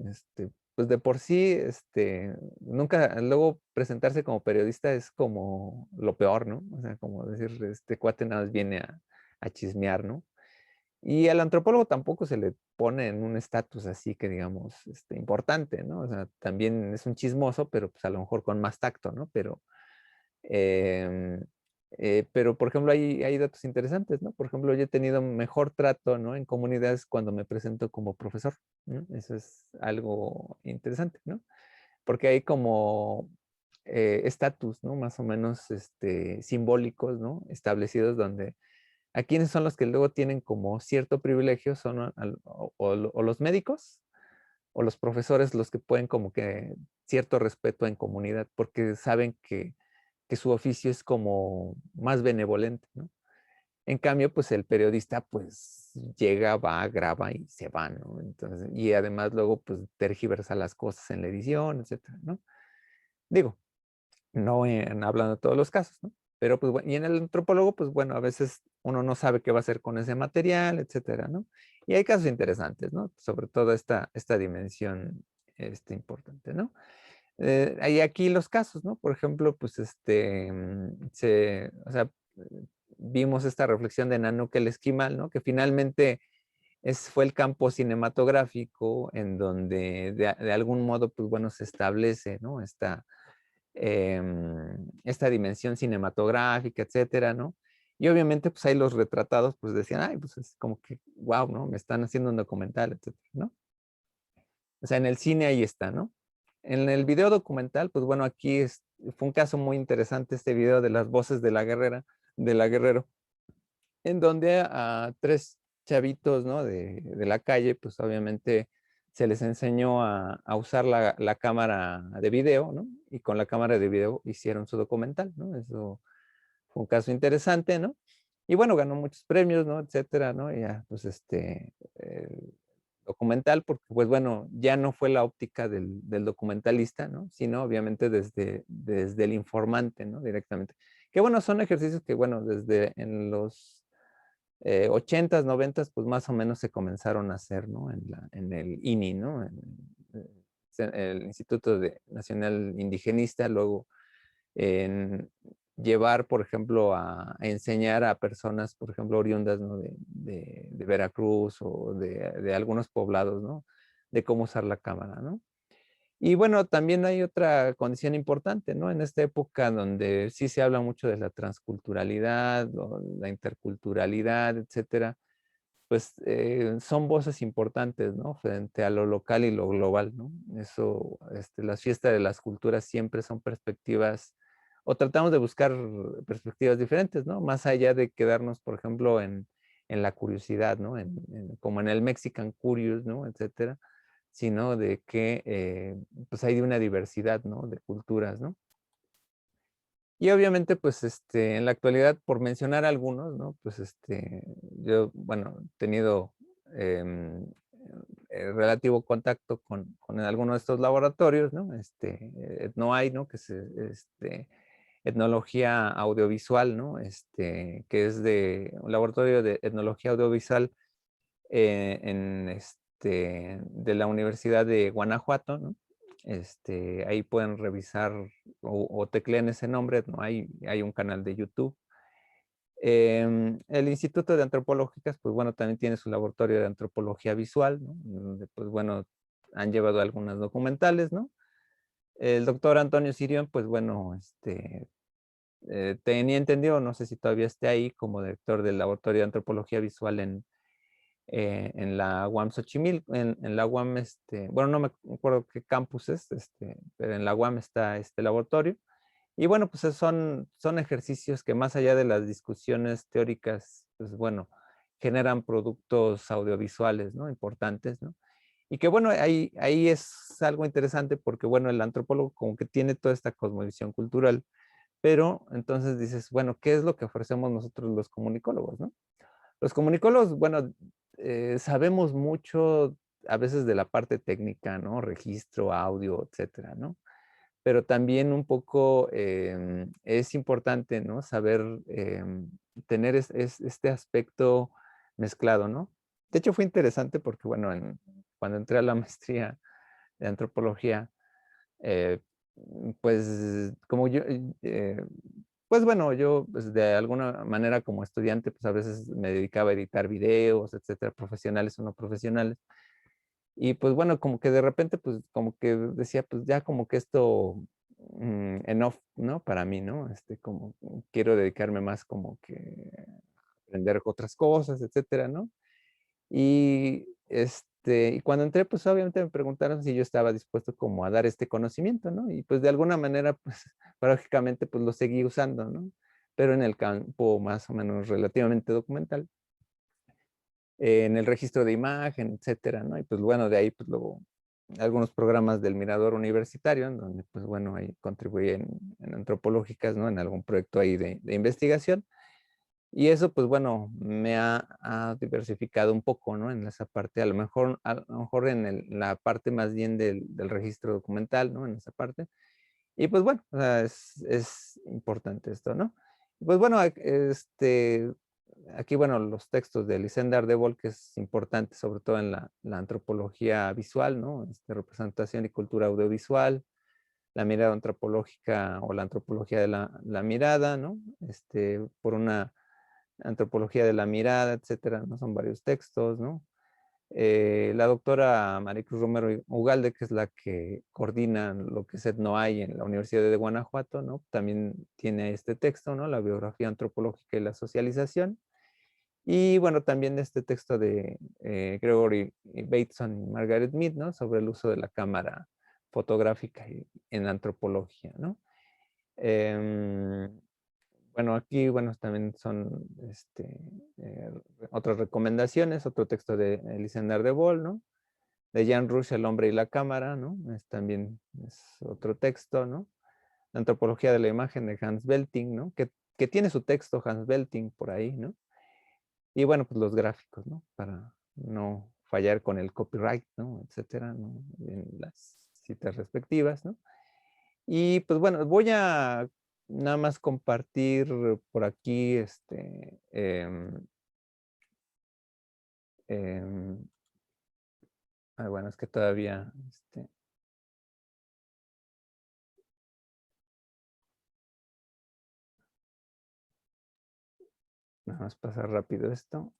Pues de por sí, nunca, luego presentarse como periodista es como lo peor, ¿no? O sea, como decir, este cuate nada más viene a chismear, ¿no? Y al antropólogo tampoco se le pone en un estatus así que digamos, importante, ¿no? O sea, también es un chismoso, pero pues a lo mejor con más tacto, ¿no? Em, pero, por ejemplo, hay datos interesantes, ¿no? Por ejemplo, yo he tenido mejor trato, ¿no? En comunidades cuando me presento como profesor, ¿no? Eso es algo interesante, ¿no? Porque hay como estatus, ¿no? Más o menos simbólicos, ¿no? Establecidos donde a quienes son los que luego tienen como cierto privilegio son o los médicos o los profesores los que pueden como que cierto respeto en comunidad porque saben que su oficio es como más benevolente, ¿no? En cambio, pues el periodista pues llega, va, graba y se va, ¿no? Entonces, y además luego pues tergiversa las cosas en la edición, etcétera, ¿no? Digo, no hablando de todos los casos, ¿no? Pero pues bueno, y en el antropólogo, pues bueno, a veces uno no sabe qué va a hacer con ese material, etcétera, ¿no? Y hay casos interesantes, ¿no? Sobre todo esta dimensión importante, ¿no? Hay aquí los casos, ¿no? Por ejemplo, pues o sea, vimos esta reflexión de Nanook el Esquimal, ¿no? Que finalmente fue el campo cinematográfico en donde de algún modo, pues bueno, se establece, ¿no? Esta dimensión cinematográfica, etcétera, ¿no? Y obviamente, pues ahí los retratados, pues decían, ay, pues es como que, wow, ¿no? Me están haciendo un documental, etcétera, ¿no? O sea, en el cine ahí está, ¿no? En el video documental, pues bueno, fue un caso muy interesante este video de las voces de la Guerrero, en donde a tres chavitos, ¿no? De la calle, pues obviamente se les enseñó a usar la cámara de video, ¿no? Y con la cámara de video hicieron su documental, ¿no? Eso fue un caso interesante, ¿no? Y bueno, ganó muchos premios, ¿no? Etcétera, ¿no? Y ya, pues documental, porque pues bueno, ya no fue la óptica del documentalista, ¿no? Sino obviamente desde el informante, ¿no? Directamente. Que bueno, son ejercicios que bueno, desde en los 80s, 90s, pues más o menos se comenzaron a hacer, ¿no? En el INI, ¿no? El Instituto Nacional Indigenista, luego en llevar, por ejemplo, a enseñar a personas, por ejemplo, oriundas, ¿no? de Veracruz o de algunos poblados, ¿no? De cómo usar la cámara, ¿no? Y bueno, también hay otra condición importante, ¿no? En esta época donde sí se habla mucho de la transculturalidad, o la interculturalidad, etcétera, pues son voces importantes, ¿no? Frente a lo local y lo global, ¿no? Eso, las fiestas de las culturas siempre son perspectivas, o tratamos de buscar perspectivas diferentes, ¿no? Más allá de quedarnos, por ejemplo, en la curiosidad, ¿no? Como en el Mexican Curious, ¿no? Etcétera, sino de que pues hay de una diversidad, ¿no? De culturas, ¿no? Y obviamente, pues, en la actualidad, por mencionar algunos, ¿no? Pues, yo, bueno, he tenido relativo contacto con algunos de estos laboratorios, ¿no? EtnoAI, ¿no? Que es, etnología audiovisual, ¿no? Que es de un laboratorio de etnología audiovisual de la Universidad de Guanajuato, ¿no? Ahí pueden revisar o teclean ese nombre, ¿no? Hay un canal de YouTube. El Instituto de Antropológicas, pues bueno, también tiene su laboratorio de antropología visual, ¿no? Donde, pues bueno, han llevado algunas documentales, ¿no? El doctor Antonio Sirión, pues bueno, tenía entendido, no sé si todavía esté ahí, como director del laboratorio de antropología visual en la UAM Xochimilco, en la UAM, bueno, no me acuerdo qué campus es, pero en la UAM está este laboratorio. Y bueno, pues son ejercicios que más allá de las discusiones teóricas, pues bueno, generan productos audiovisuales, ¿no? Importantes, ¿no? Y que bueno, ahí es algo interesante porque bueno, el antropólogo como que tiene toda esta cosmovisión cultural, pero entonces dices, bueno, ¿qué es lo que ofrecemos nosotros los comunicólogos, ¿no? Los comunicólogos, bueno, sabemos mucho a veces de la parte técnica, ¿no? Registro, audio, etcétera, ¿no? Pero también un poco es importante, ¿no? Saber tener este aspecto mezclado, ¿no? De hecho, fue interesante porque, bueno, cuando entré a la maestría de antropología, eh, pues como yo, pues bueno, yo pues, de alguna manera como estudiante, pues a veces me dedicaba a editar videos, etcétera, profesionales o no profesionales. Y pues bueno, como que de repente, pues como que decía, pues ya como que esto enough, ¿no? Para mí, ¿no? Como quiero dedicarme más como que a aprender otras cosas, etcétera, ¿no? Y cuando entré, pues obviamente me preguntaron si yo estaba dispuesto como a dar este conocimiento, ¿no? Y pues de alguna manera, pues paradójicamente, pues lo seguí usando, ¿no? Pero en el campo más o menos relativamente documental, en el registro de imagen, etcétera, ¿no? Y pues bueno, de ahí pues luego algunos programas del Mirador Universitario, en donde pues bueno, ahí contribuí en antropológicas, ¿no? En algún proyecto ahí de investigación. Y eso, pues bueno, me ha diversificado un poco, ¿no? En esa parte, a lo mejor en la parte más bien del registro documental, ¿no? En esa parte. Y pues bueno, o sea, es importante esto, ¿no? Pues bueno, aquí, bueno, los textos de Elisenda Ardebol, que es importante, sobre todo en la antropología visual, ¿no? Representación y cultura audiovisual, la mirada antropológica o la antropología de la mirada, ¿no? Por una antropología de la mirada, etcétera, ¿no? Son varios textos, ¿no? La doctora Maricruz Romero Ugalde, que es la que coordina lo que es EtnoAI en la Universidad de Guanajuato, ¿no? También tiene este texto, ¿no? La biografía antropológica y la socialización. Y bueno, también este texto de Gregory Bateson y Margaret Mead, ¿no? Sobre el uso de la cámara fotográfica en antropología, ¿no? Em, bueno, aquí, bueno, también son eh, otras recomendaciones, otro texto de Elisenda Ardebol, ¿no? De Jan Rush, El hombre y la cámara, ¿no? También es otro texto, ¿no? La antropología de la imagen de Hans Belting, ¿no? Que tiene su texto Hans Belting por ahí, ¿no? Y bueno, pues los gráficos, ¿no? Para no fallar con el copyright, ¿no? Etcétera, ¿no? En las citas respectivas, ¿no? Y pues bueno, voy a nada más compartir por aquí, bueno, es que todavía, nada más pasar rápido esto.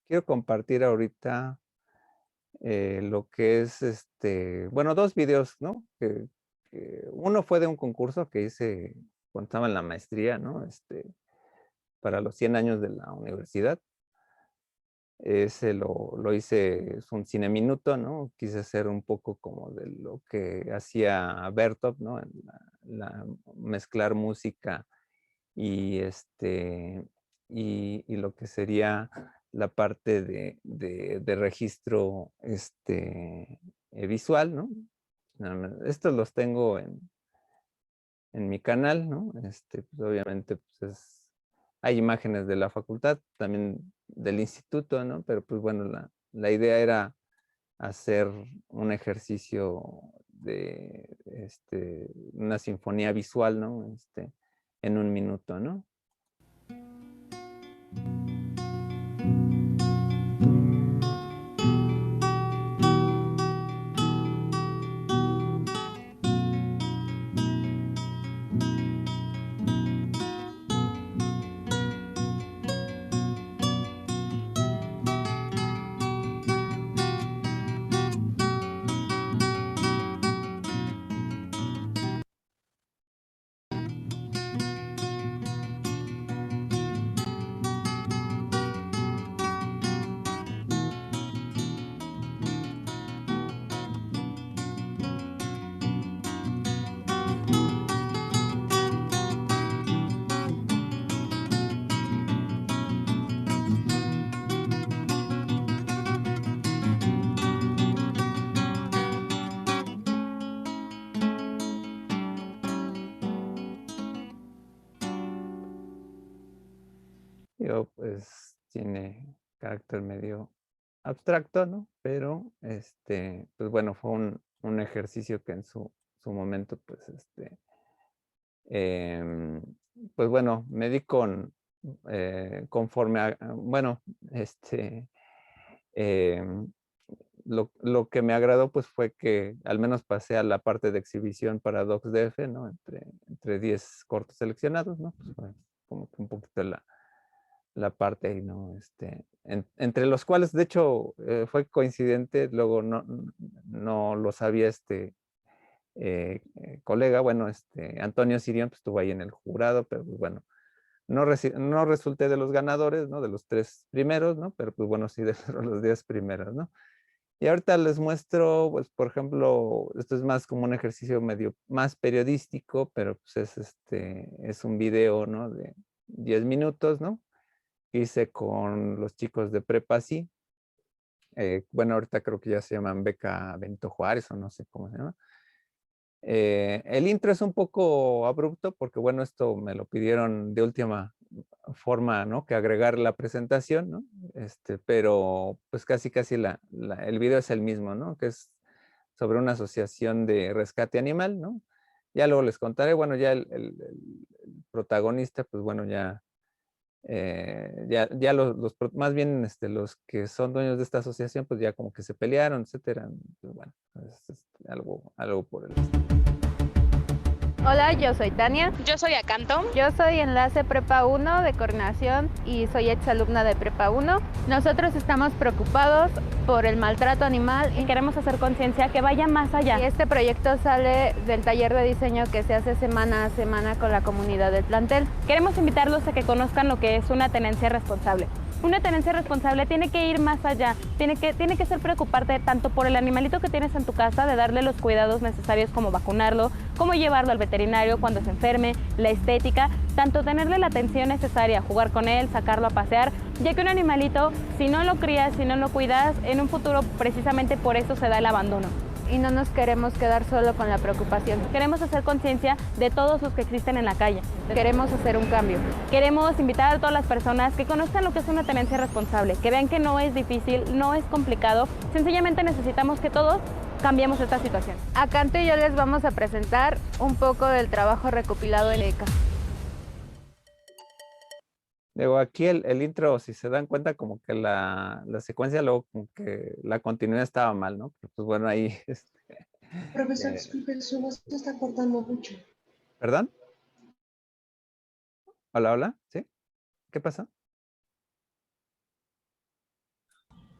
Quiero compartir ahorita lo que es, bueno, 2 videos, ¿no? Uno fue de un concurso que hice cuando estaba en la maestría, ¿no? Para los 100 años de la universidad. Ese lo hice, es un cine minuto, ¿no? Quise hacer un poco como de lo que hacía Bertov, ¿no? Mezclar música y, y lo que sería la parte de registro visual, ¿no? Estos los tengo en mi canal, ¿no? Pues obviamente pues hay imágenes de la facultad, también del instituto, ¿no? Pero pues bueno, la idea era hacer un ejercicio de una sinfonía visual, ¿no? En un minuto, ¿no? Pues tiene carácter medio abstracto, ¿no? Pero, pues bueno, fue un ejercicio que en su momento, pues, pues bueno, me di conforme a, bueno, em, lo que me agradó, pues, fue que al menos pasé a la parte de exhibición para DocsDF, ¿no? Entre 10 cortos seleccionados, ¿no? Pues fue como que un poquito la parte ahí, ¿no? Entre los cuales, de hecho, fue coincidente, luego no lo sabía colega, bueno, Antonio Sirión, pues estuvo ahí en el jurado, pero pues bueno, no resulté de los ganadores, ¿no? De los 3 primeros, ¿no? Pero pues bueno, sí de los 10 primeros, ¿no? Y ahorita les muestro, pues, por ejemplo, esto es más como un ejercicio medio más periodístico, pero pues es un video, ¿no? De 10 minutos, ¿no? Hice con los chicos de Prepa Sí. Bueno, ahorita creo que ya se llaman Beca Benito Juárez o no sé cómo se llama. El intro es un poco abrupto porque, bueno, esto me lo pidieron de última forma, ¿no? Que agregar la presentación, ¿no? Pero pues casi el video es el mismo, ¿no? Que es sobre una asociación de rescate animal, ¿no? Ya luego les contaré, bueno, ya el protagonista, pues bueno, ya más bien los que son dueños de esta asociación, pues ya como que se pelearon, etcétera. Pues bueno, es algo por el estilo. Hola, yo soy Tania. Yo soy Acanto. Yo soy enlace Prepa 1 de coordinación y soy exalumna de Prepa 1. Nosotros estamos preocupados por el maltrato animal y queremos hacer conciencia que vaya más allá. Y este proyecto sale del taller de diseño que se hace semana a semana con la comunidad del plantel. Queremos invitarlos a que conozcan lo que es una tenencia responsable. Una tenencia responsable tiene que ir más allá, tiene que ser preocuparte tanto por el animalito que tienes en tu casa, de darle los cuidados necesarios como vacunarlo, como llevarlo al veterinario cuando se enferme, la estética, tanto tenerle la atención necesaria, jugar con él, sacarlo a pasear, ya que un animalito, si no lo crías, si no lo cuidas, en un futuro precisamente por eso se da el abandono. y no nos queremos quedar solo con la preocupación. Queremos hacer conciencia de todos los que existen en la calle. Queremos hacer un cambio. Queremos invitar a todas las personas que conozcan lo que es una tenencia responsable, que vean que no es difícil, no es complicado, sencillamente necesitamos que todos cambiemos esta situación. A Canto y yo les vamos a presentar un poco del trabajo recopilado en ECA. Digo, aquí el intro, si se dan cuenta, como que la secuencia, luego como que la continuidad estaba mal, ¿no? Pero, pues bueno, ahí... Profesor, disculpe, su voz se está cortando mucho. ¿Perdón? Hola, hola, ¿sí? ¿Qué pasa?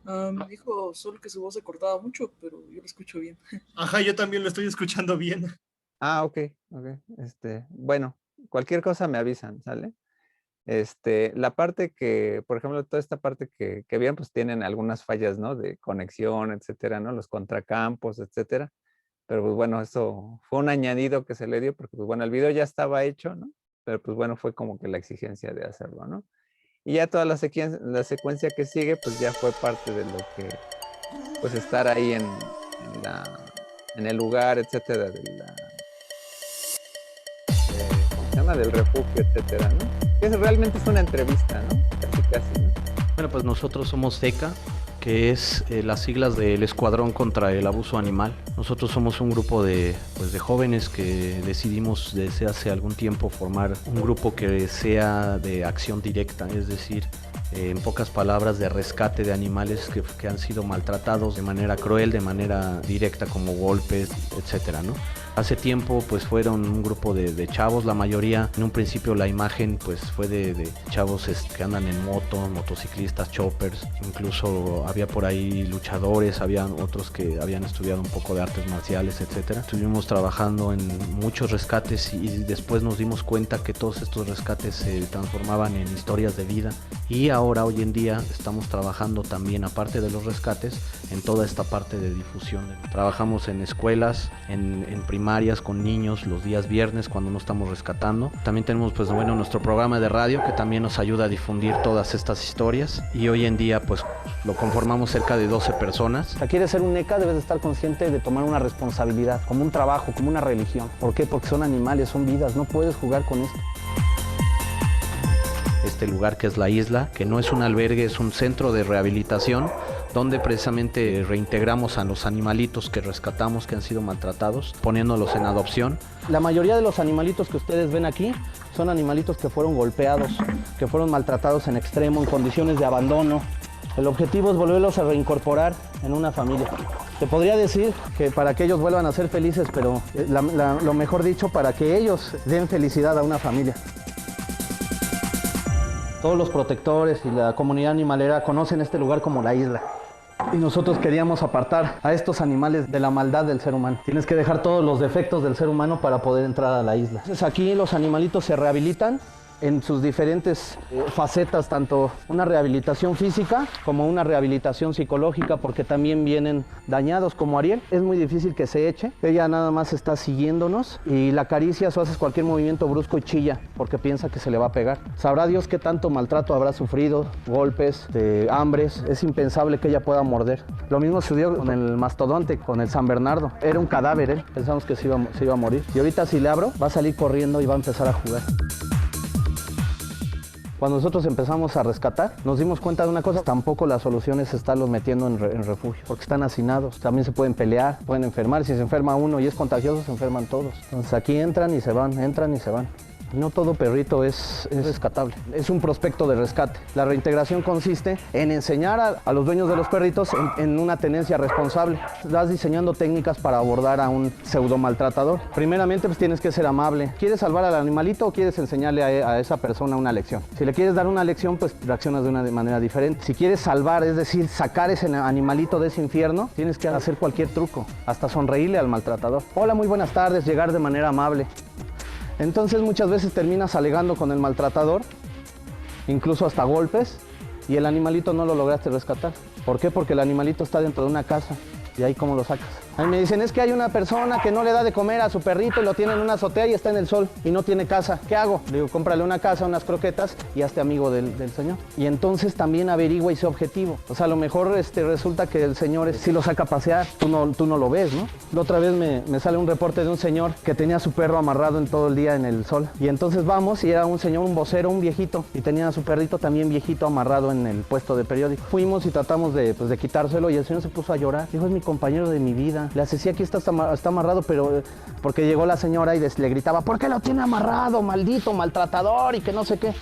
Me dijo solo que su voz se cortaba mucho, pero yo lo escucho bien. Ajá, yo también lo estoy escuchando bien. Ah, ok. Bueno, cualquier cosa me avisan, ¿sale? La parte que, por ejemplo, toda esta parte que vieron, pues tienen algunas fallas, ¿no? De conexión, etcétera, ¿no? Los contracampos, etcétera. Pero pues bueno, eso fue un añadido que se le dio porque pues bueno, el video ya estaba hecho, ¿no? Pero pues bueno, fue como que la exigencia de hacerlo, ¿no? Y ya toda la secuencia que sigue, pues ya fue parte de lo que, pues estar ahí en el lugar, etcétera, ¿cómo se llama? Del refugio, etcétera, ¿no? Realmente es una entrevista, ¿no? Casi, ¿no? Bueno, pues nosotros somos ECA, que es las siglas del Escuadrón contra el Abuso Animal. Nosotros somos un grupo de jóvenes que decidimos desde hace algún tiempo formar un grupo que sea de acción directa, es decir, en pocas palabras, de rescate de animales que han sido maltratados de manera cruel, de manera directa, como golpes, etcétera, ¿no? Hace tiempo pues fueron un grupo de chavos, la mayoría, en un principio la imagen pues fue de chavos que andan en moto, motociclistas, choppers, incluso había por ahí luchadores, habían otros que habían estudiado un poco de artes marciales, etcétera. Estuvimos trabajando en muchos rescates y después nos dimos cuenta que todos estos rescates se transformaban en historias de vida y ahora hoy en día estamos trabajando también, aparte de los rescates, en toda esta parte de difusión. Trabajamos en escuelas, en primarias con niños los días viernes cuando no estamos rescatando. También tenemos pues bueno nuestro programa de radio que también nos ayuda a difundir todas estas historias y hoy en día pues lo conformamos cerca de 12 personas. Si quieres ser un ECA debes de estar consciente de tomar una responsabilidad, como un trabajo, como una religión. ¿Por qué? Porque son animales, son vidas, no puedes jugar con esto. Este lugar que es la isla, que no es un albergue, es un centro de rehabilitación donde precisamente reintegramos a los animalitos que rescatamos, que han sido maltratados, poniéndolos en adopción. La mayoría de los animalitos que ustedes ven aquí son animalitos que fueron golpeados, que fueron maltratados en extremo, en condiciones de abandono. El objetivo es volverlos a reincorporar en una familia. Te podría decir que para que ellos vuelvan a ser felices, pero lo mejor dicho, para que ellos den felicidad a una familia. Todos los protectores y la comunidad animalera conocen este lugar como la isla. Y nosotros queríamos apartar a estos animales de la maldad del ser humano. Tienes que dejar todos los defectos del ser humano para poder entrar a la isla. Entonces aquí los animalitos se rehabilitan en sus diferentes facetas, tanto una rehabilitación física como una rehabilitación psicológica, porque también vienen dañados, como Ariel. Es muy difícil que se eche, ella nada más está siguiéndonos y la acaricias o haces cualquier movimiento brusco y chilla porque piensa que se le va a pegar. Sabrá Dios qué tanto maltrato habrá sufrido, golpes, hambres, es impensable que ella pueda morder. Lo mismo sucedió con el mastodonte, con el San Bernardo. Era un cadáver, pensamos que se iba a morir. Y ahorita si le abro, va a salir corriendo y va a empezar a jugar. Cuando nosotros empezamos a rescatar, nos dimos cuenta de una cosa, tampoco la solución es estarlos metiendo en refugio, porque están hacinados, también se pueden pelear, pueden enfermar, si se enferma uno y es contagioso, se enferman todos. Entonces aquí entran y se van, entran y se van. No todo perrito es rescatable, es un prospecto de rescate. La reintegración consiste en enseñar a los dueños de los perritos en una tenencia responsable. Vas diseñando técnicas para abordar a un pseudo maltratador. Primeramente pues tienes que ser amable. ¿Quieres salvar al animalito o quieres enseñarle a esa persona una lección? Si le quieres dar una lección, pues reaccionas de una manera diferente. Si quieres salvar, es decir, sacar ese animalito de ese infierno, tienes que hacer cualquier truco, hasta sonreírle al maltratador. Hola, muy buenas tardes, llegar de manera amable. Entonces muchas veces terminas alegando con el maltratador, incluso hasta golpes, y el animalito no lo lograste rescatar. ¿Por qué? Porque el animalito está dentro de una casa, y ahí ¿cómo lo sacas? A mí me dicen, es que hay una persona que no le da de comer a su perrito y lo tiene en una azotea y está en el sol y no tiene casa. ¿Qué hago? Le digo, cómprale una casa, unas croquetas y hazte amigo del señor. Y entonces también averigua y sé objetivo. O sea, a lo mejor resulta que el señor sí lo saca a pasear, tú no lo ves, ¿no? La otra vez me sale un reporte de un señor que tenía a su perro amarrado en todo el día en el sol. Y entonces vamos y era un señor, un vocero, un viejito, y tenía a su perrito también viejito amarrado en el puesto de periódico. Fuimos y tratamos de quitárselo y el señor se puso a llorar. Dijo, es mi compañero de mi vida. Le hace, sí, aquí está amarrado, pero porque llegó la señora y le gritaba, ¿por qué lo tiene amarrado, maldito maltratador? Y que no sé qué.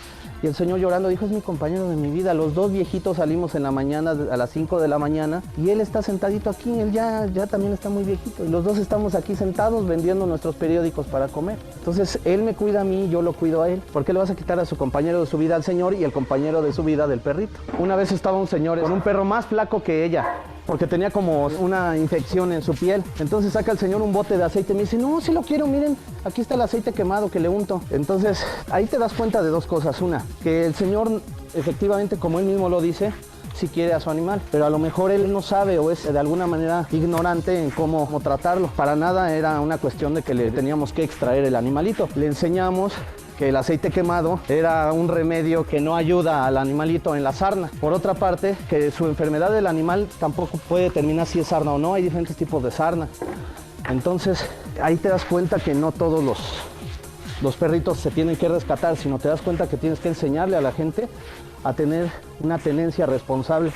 Y el señor llorando dijo, es mi compañero de mi vida. Los dos viejitos salimos en la mañana, a las 5 de la mañana, y él está sentadito aquí, él ya también está muy viejito. Y los dos estamos aquí sentados vendiendo nuestros periódicos para comer. Entonces, él me cuida a mí, yo lo cuido a él. ¿Por qué le vas a quitar a su compañero de su vida al señor y el compañero de su vida del perrito? Una vez estaba un señor con un perro más flaco que ella, porque tenía como una infección en su piel. Entonces saca el señor un bote de aceite y me dice, no, sí lo quiero, miren, aquí está el aceite quemado que le unto. Entonces, ahí te das cuenta de dos cosas. Una, que el señor, efectivamente, como él mismo lo dice, sí quiere a su animal, pero a lo mejor él no sabe o es de alguna manera ignorante en cómo tratarlo. Para nada era una cuestión de que le teníamos que extraer el animalito. Le enseñamos que el aceite quemado era un remedio que no ayuda al animalito en la sarna. Por otra parte, que su enfermedad del animal tampoco puede determinar si es sarna o no, hay diferentes tipos de sarna. Entonces, ahí te das cuenta que no todos los perritos se tienen que rescatar, sino te das cuenta que tienes que enseñarle a la gente a tener una tenencia responsable.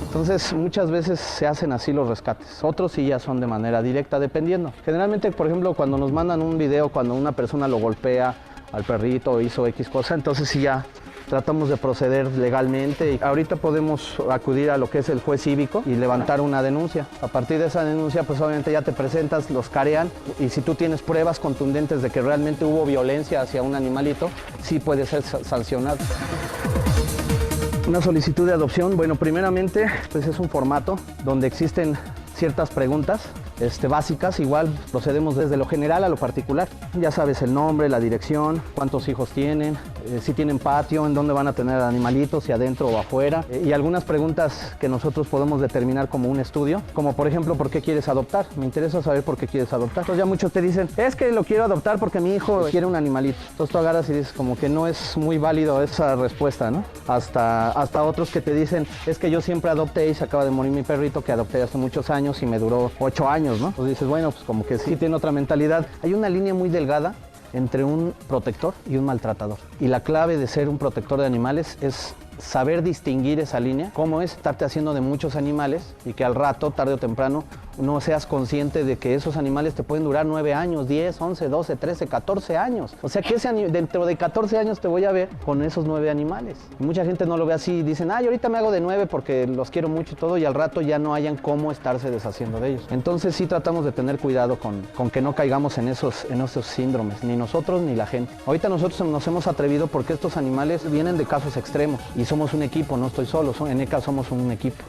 Entonces, muchas veces se hacen así los rescates. Otros sí ya son de manera directa, dependiendo. Generalmente, por ejemplo, cuando nos mandan un video, cuando una persona lo golpea al perrito o hizo X cosa, entonces sí ya tratamos de proceder legalmente. Y ahorita podemos acudir a lo que es el juez cívico y levantar una denuncia. A partir de esa denuncia, pues obviamente ya te presentas, los carean, y si tú tienes pruebas contundentes de que realmente hubo violencia hacia un animalito, sí puede ser sancionado. Una solicitud de adopción, bueno, primeramente, pues es un formato donde existen ciertas preguntas básicas. Igual procedemos desde lo general a lo particular. Ya sabes el nombre, la dirección, cuántos hijos tienen, si tienen patio, en dónde van a tener animalitos, si adentro o afuera. Y algunas preguntas que nosotros podemos determinar como un estudio, como por ejemplo, ¿por qué quieres adoptar? Me interesa saber por qué quieres adoptar. Entonces ya muchos te dicen, es que lo quiero adoptar porque mi hijo quiere un animalito. Entonces tú agarras y dices como que no es muy válido esa respuesta, ¿no? Hasta otros que te dicen, es que yo siempre adopté y se acaba de morir mi perrito que adopté hace muchos años y me duró 8 años, ¿no? Entonces dices, bueno, pues como que sí tiene otra mentalidad. Hay una línea muy delgada entre un protector y un maltratador. Y la clave de ser un protector de animales es saber distinguir esa línea, cómo es estarte haciendo de muchos animales y que al rato, tarde o temprano, no seas consciente de que esos animales te pueden durar 9 años, 10, 11, 12, 13, 14 años. O sea que dentro de 14 años te voy a ver con esos 9 animales. Y mucha gente no lo ve así, dicen, ay, ahorita me hago de 9 porque los quiero mucho y todo, y al rato ya no hayan cómo estarse deshaciendo de ellos. Entonces sí tratamos de tener cuidado con que no caigamos en esos síndromes, ni nosotros ni la gente. Ahorita nosotros nos hemos atrevido porque estos animales vienen de casos extremos y somos un equipo, no estoy solo, en ECA somos un equipo.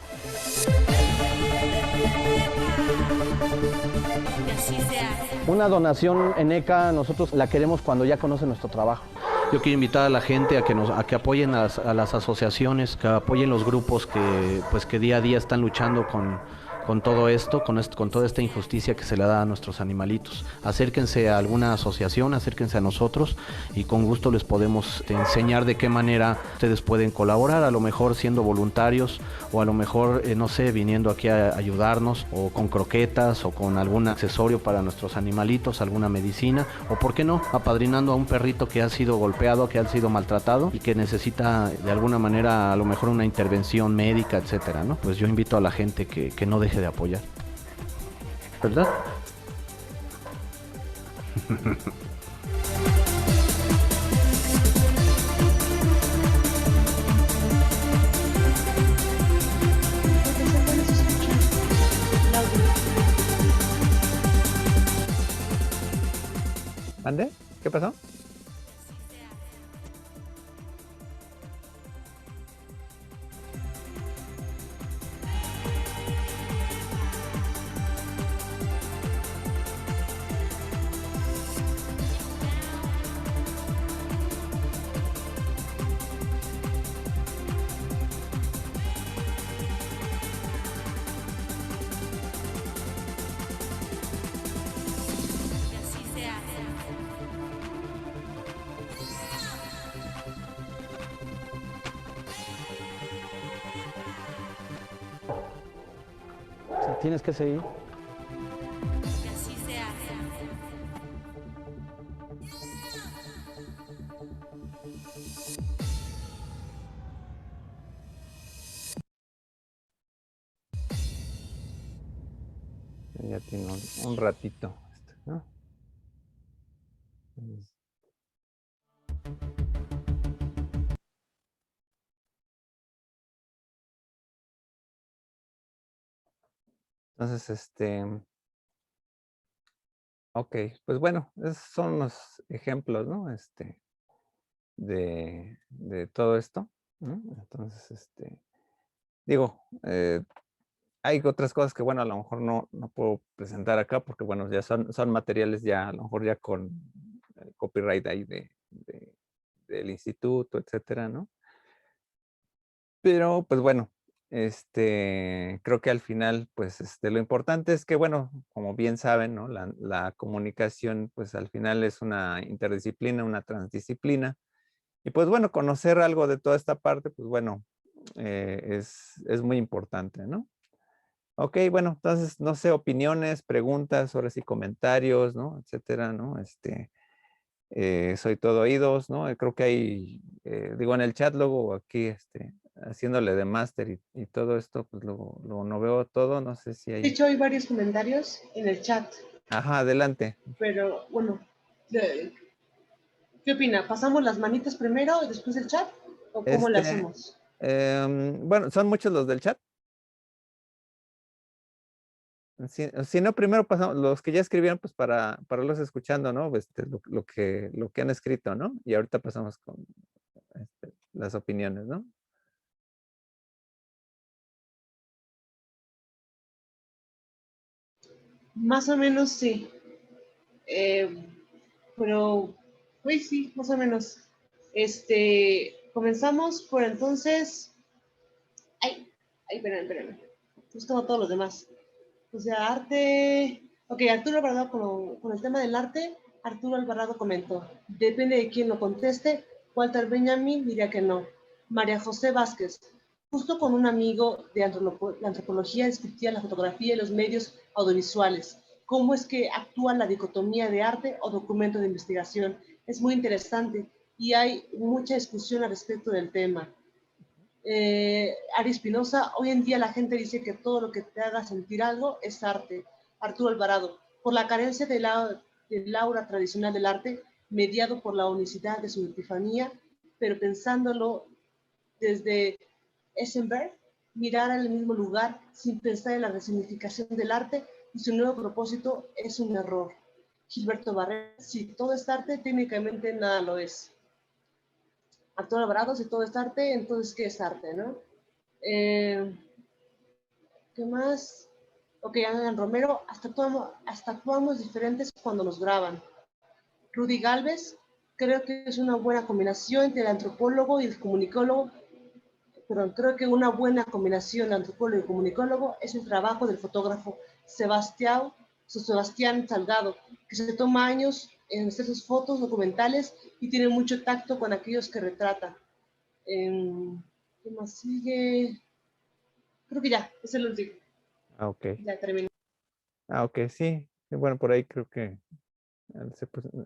Una donación en ECA nosotros la queremos cuando ya conocen nuestro trabajo. Yo quiero invitar a la gente a que apoyen a las asociaciones, que apoyen los grupos que día a día están luchando con todo esto, con toda esta injusticia que se le da a nuestros animalitos. Acérquense a alguna asociación, acérquense a nosotros y con gusto les podemos enseñar de qué manera ustedes pueden colaborar, a lo mejor siendo voluntarios o a lo mejor, no sé, viniendo aquí a ayudarnos o con croquetas o con algún accesorio para nuestros animalitos, alguna medicina o, ¿por qué no?, apadrinando a un perrito que ha sido golpeado, que ha sido maltratado y que necesita de alguna manera a lo mejor una intervención médica, etcétera, ¿no? Pues yo invito a la gente que no deje de apoyar, ¿verdad? ¿Mande? ¿Qué pasó? tienes que seguir. Que así se hace. Ya tiene un ratito, ¿no? Entonces, ok, pues bueno, esos son los ejemplos, ¿no? De todo esto, ¿no? Entonces, digo, hay otras cosas que, bueno, a lo mejor no puedo presentar acá porque, bueno, ya son materiales ya, a lo mejor ya con el copyright ahí del instituto, etcétera, ¿no? Pero, pues bueno, creo que al final, pues, lo importante es que, bueno, como bien saben, ¿no? La comunicación, pues, al final es una interdisciplina, una transdisciplina. Y, pues, bueno, conocer algo de toda esta parte, pues, bueno, es muy importante, ¿no? Ok, bueno, entonces, no sé, opiniones, preguntas, ahora sí, comentarios, ¿no? Etcétera, ¿no? Soy todo oídos, ¿no? Creo que hay, digo, en el chat luego aquí, haciéndole de máster y todo esto, pues luego no veo todo, no sé si De hay... hecho, hay varios comentarios en el chat, Ajá, adelante. pero bueno, ¿qué opina? ¿Pasamos las manitas primero y después el chat? ¿O cómo le hacemos? Bueno, son muchos los del chat. Si no, primero pasamos, los que ya escribieron, pues para los escuchando, ¿no? Lo que han escrito, ¿no? Y ahorita pasamos con las opiniones, ¿no? Más o menos sí. Pero, pues sí, más o menos. Comenzamos por entonces. Ay, espérame. Pues como todos los demás. O sea, arte. Ok, Arturo Alvarado con el tema del arte. Arturo Alvarado comentó. Depende de quién lo conteste. Walter Benjamin diría que no. María José Vázquez. Justo con un amigo de antropología discutía la fotografía y los medios audiovisuales. ¿Cómo es que actúa la dicotomía de arte o documento de investigación? Es muy interesante y hay mucha discusión al respecto del tema. Ari Espinosa, hoy en día la gente dice que todo lo que te haga sentir algo es arte. Arturo Alvarado, por la carencia del aura tradicional del arte, mediado por la unicidad de su epifanía, pero pensándolo desde Eisenberg, mirar al mismo lugar sin pensar en la resignificación del arte y su nuevo propósito es un error. Gilberto Barrera, si todo es arte, técnicamente nada lo es. Arturo Alvarado, si todo es arte, entonces ¿qué es arte, no? ¿Qué más? Ok, Ana Romero, hasta actuamos diferentes cuando nos graban. Rudy Galvez, creo que es una buena combinación entre el antropólogo y el comunicólogo. Perdón, creo que una buena combinación de antropólogo y comunicólogo es el trabajo del fotógrafo Sebastián Salgado, que se toma años en hacer sus fotos documentales y tiene mucho tacto con aquellos que retrata. ¿Qué más sigue? Creo que ya, ese lo digo. Ah, ok. Ya terminé. Ah, ok, sí. Bueno, por ahí creo que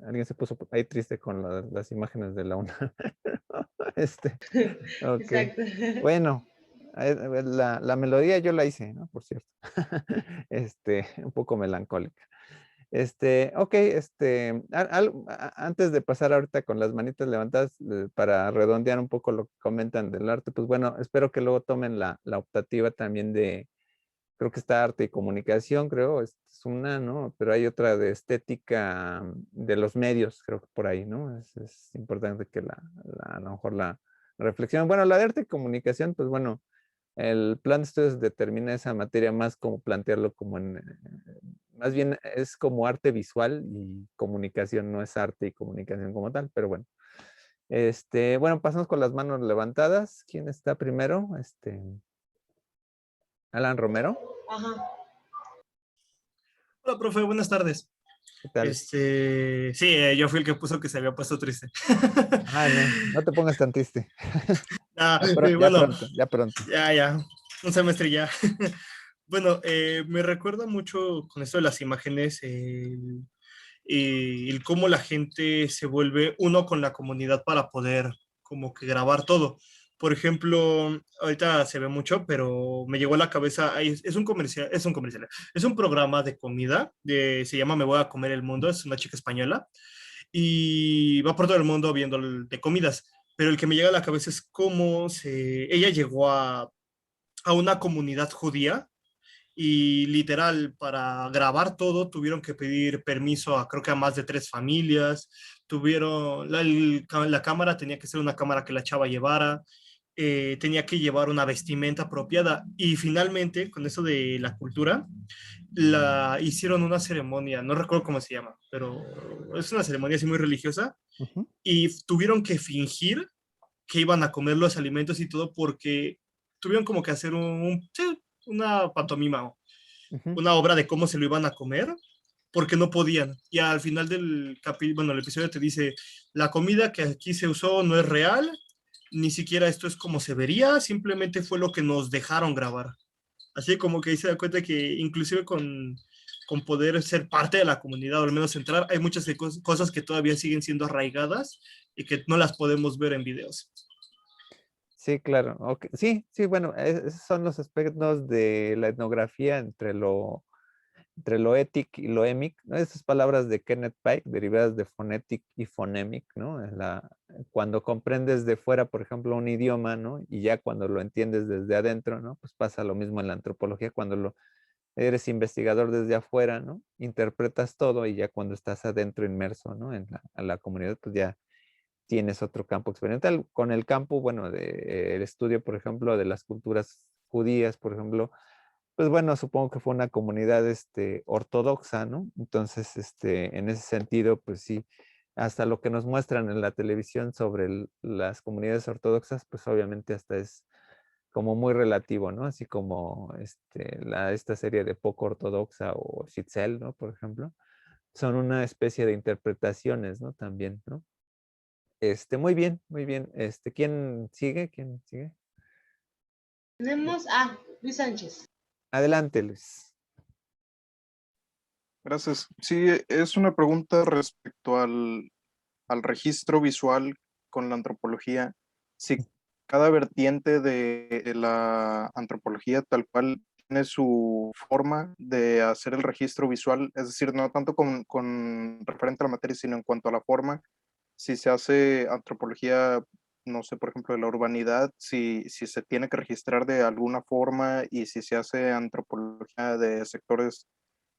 alguien se puso ahí triste con las imágenes de la UNA. Ok. Exacto. Bueno, la melodía yo la hice, ¿no? Por cierto. Un poco melancólica. Ok, antes de pasar ahorita con las manitas levantadas, para redondear un poco lo que comentan del arte, pues bueno, espero que luego tomen la optativa también creo que está arte y comunicación, creo, es una, ¿no? Pero hay otra de estética de los medios, creo que por ahí, ¿no? Es importante que a lo mejor la reflexión. Bueno, la de arte y comunicación, pues bueno, el plan de estudios determina esa materia más como plantearlo como más bien es como arte visual y comunicación, no es arte y comunicación como tal, pero bueno. Bueno, pasamos con las manos levantadas. ¿Quién está primero? Alan Romero. Ajá. Hola, profe, buenas tardes. ¿Qué tal? Sí, yo fui el que puso que se había puesto triste. Ay, no te pongas tan triste. Ah, Ya bueno, pronto. ya, un semestre ya. Bueno, me recuerda mucho con esto de las imágenes, el cómo la gente se vuelve uno con la comunidad para poder como que grabar todo. Por ejemplo, ahorita se ve mucho, pero me llegó a la cabeza, es un comercial, es un programa de comida, se llama Me voy a comer el mundo, es una chica española, y va por todo el mundo viendo de comidas, pero el que me llega a la cabeza es cómo ella llegó a una comunidad judía y literal para grabar todo tuvieron que pedir permiso a creo que a más de 3 familias, tuvieron, la cámara tenía que ser una cámara que la chava llevara, tenía que llevar una vestimenta apropiada y finalmente con eso de la cultura la hicieron una ceremonia, no recuerdo cómo se llama, pero es una ceremonia así muy religiosa Ujú. y tuvieron que fingir que iban a comer los alimentos y todo porque tuvieron como que hacer sí, una pantomima, Ujú. una obra de cómo se lo iban a comer, porque no podían. Y al final del capítulo, bueno, el episodio te dice, la comida que aquí se usó no es real, ni siquiera esto es como se vería, simplemente fue lo que nos dejaron grabar. Así como que ahí se da cuenta que inclusive con poder ser parte de la comunidad, o al menos entrar, hay muchas cosas que todavía siguen siendo arraigadas y que no las podemos ver en videos. Sí, claro. Sí, sí, bueno, esos son los aspectos de la etnografía entre lo étic y lo émic, ¿no? Esas palabras de Kenneth Pike, derivadas de phonetic y phonemic, ¿no? Cuando comprendes de fuera, por ejemplo, un idioma, ¿no? Y ya cuando lo entiendes desde adentro, ¿no? Pues pasa lo mismo en la antropología, cuando eres investigador desde afuera, ¿no? Interpretas todo y ya cuando estás adentro inmerso, ¿no? A la comunidad, pues ya tienes otro campo experimental. Con el campo, bueno, el estudio, por ejemplo, de las culturas judías, por ejemplo, pues bueno, supongo que fue una comunidad ortodoxa, ¿no? Entonces, en ese sentido, pues sí, hasta lo que nos muestran en la televisión sobre las comunidades ortodoxas, pues obviamente hasta es como muy relativo, ¿no? Así como esta serie de Poco Ortodoxa o Shitzel, ¿no? Por ejemplo, son una especie de interpretaciones, ¿no? También, ¿no? Muy bien, muy bien. ¿Quién sigue? ¿Quién sigue? Tenemos a Luis Sánchez. Adelante, Luis. Gracias. Sí, es una pregunta respecto al registro visual con la antropología. Si cada vertiente de la antropología tal cual tiene su forma de hacer el registro visual, es decir, no tanto con referente a la materia, sino en cuanto a la forma. Si se hace antropología, no sé, por ejemplo, de la urbanidad, si se tiene que registrar de alguna forma y si se hace antropología de sectores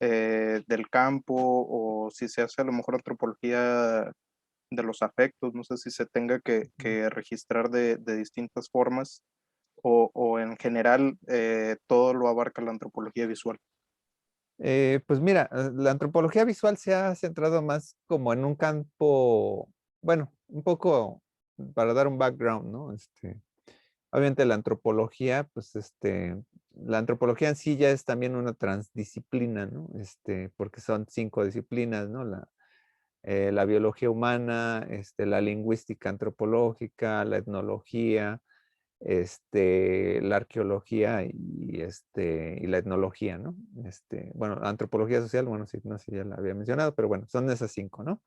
del campo o si se hace a lo mejor antropología de los afectos, no sé si se tenga que registrar de distintas formas o en general todo lo abarca la antropología visual. Pues mira, la antropología visual se ha centrado más como en un campo, bueno, un poco para dar un background, ¿no? Obviamente la antropología, pues la antropología en sí ya es también una transdisciplina, ¿no? Porque son 5 disciplinas, ¿no? La biología humana, la lingüística antropológica, la etnología, la arqueología y la etnología, ¿no? Bueno, antropología social, bueno, sí, no sé si ya la había mencionado, pero bueno, son esas 5, ¿no?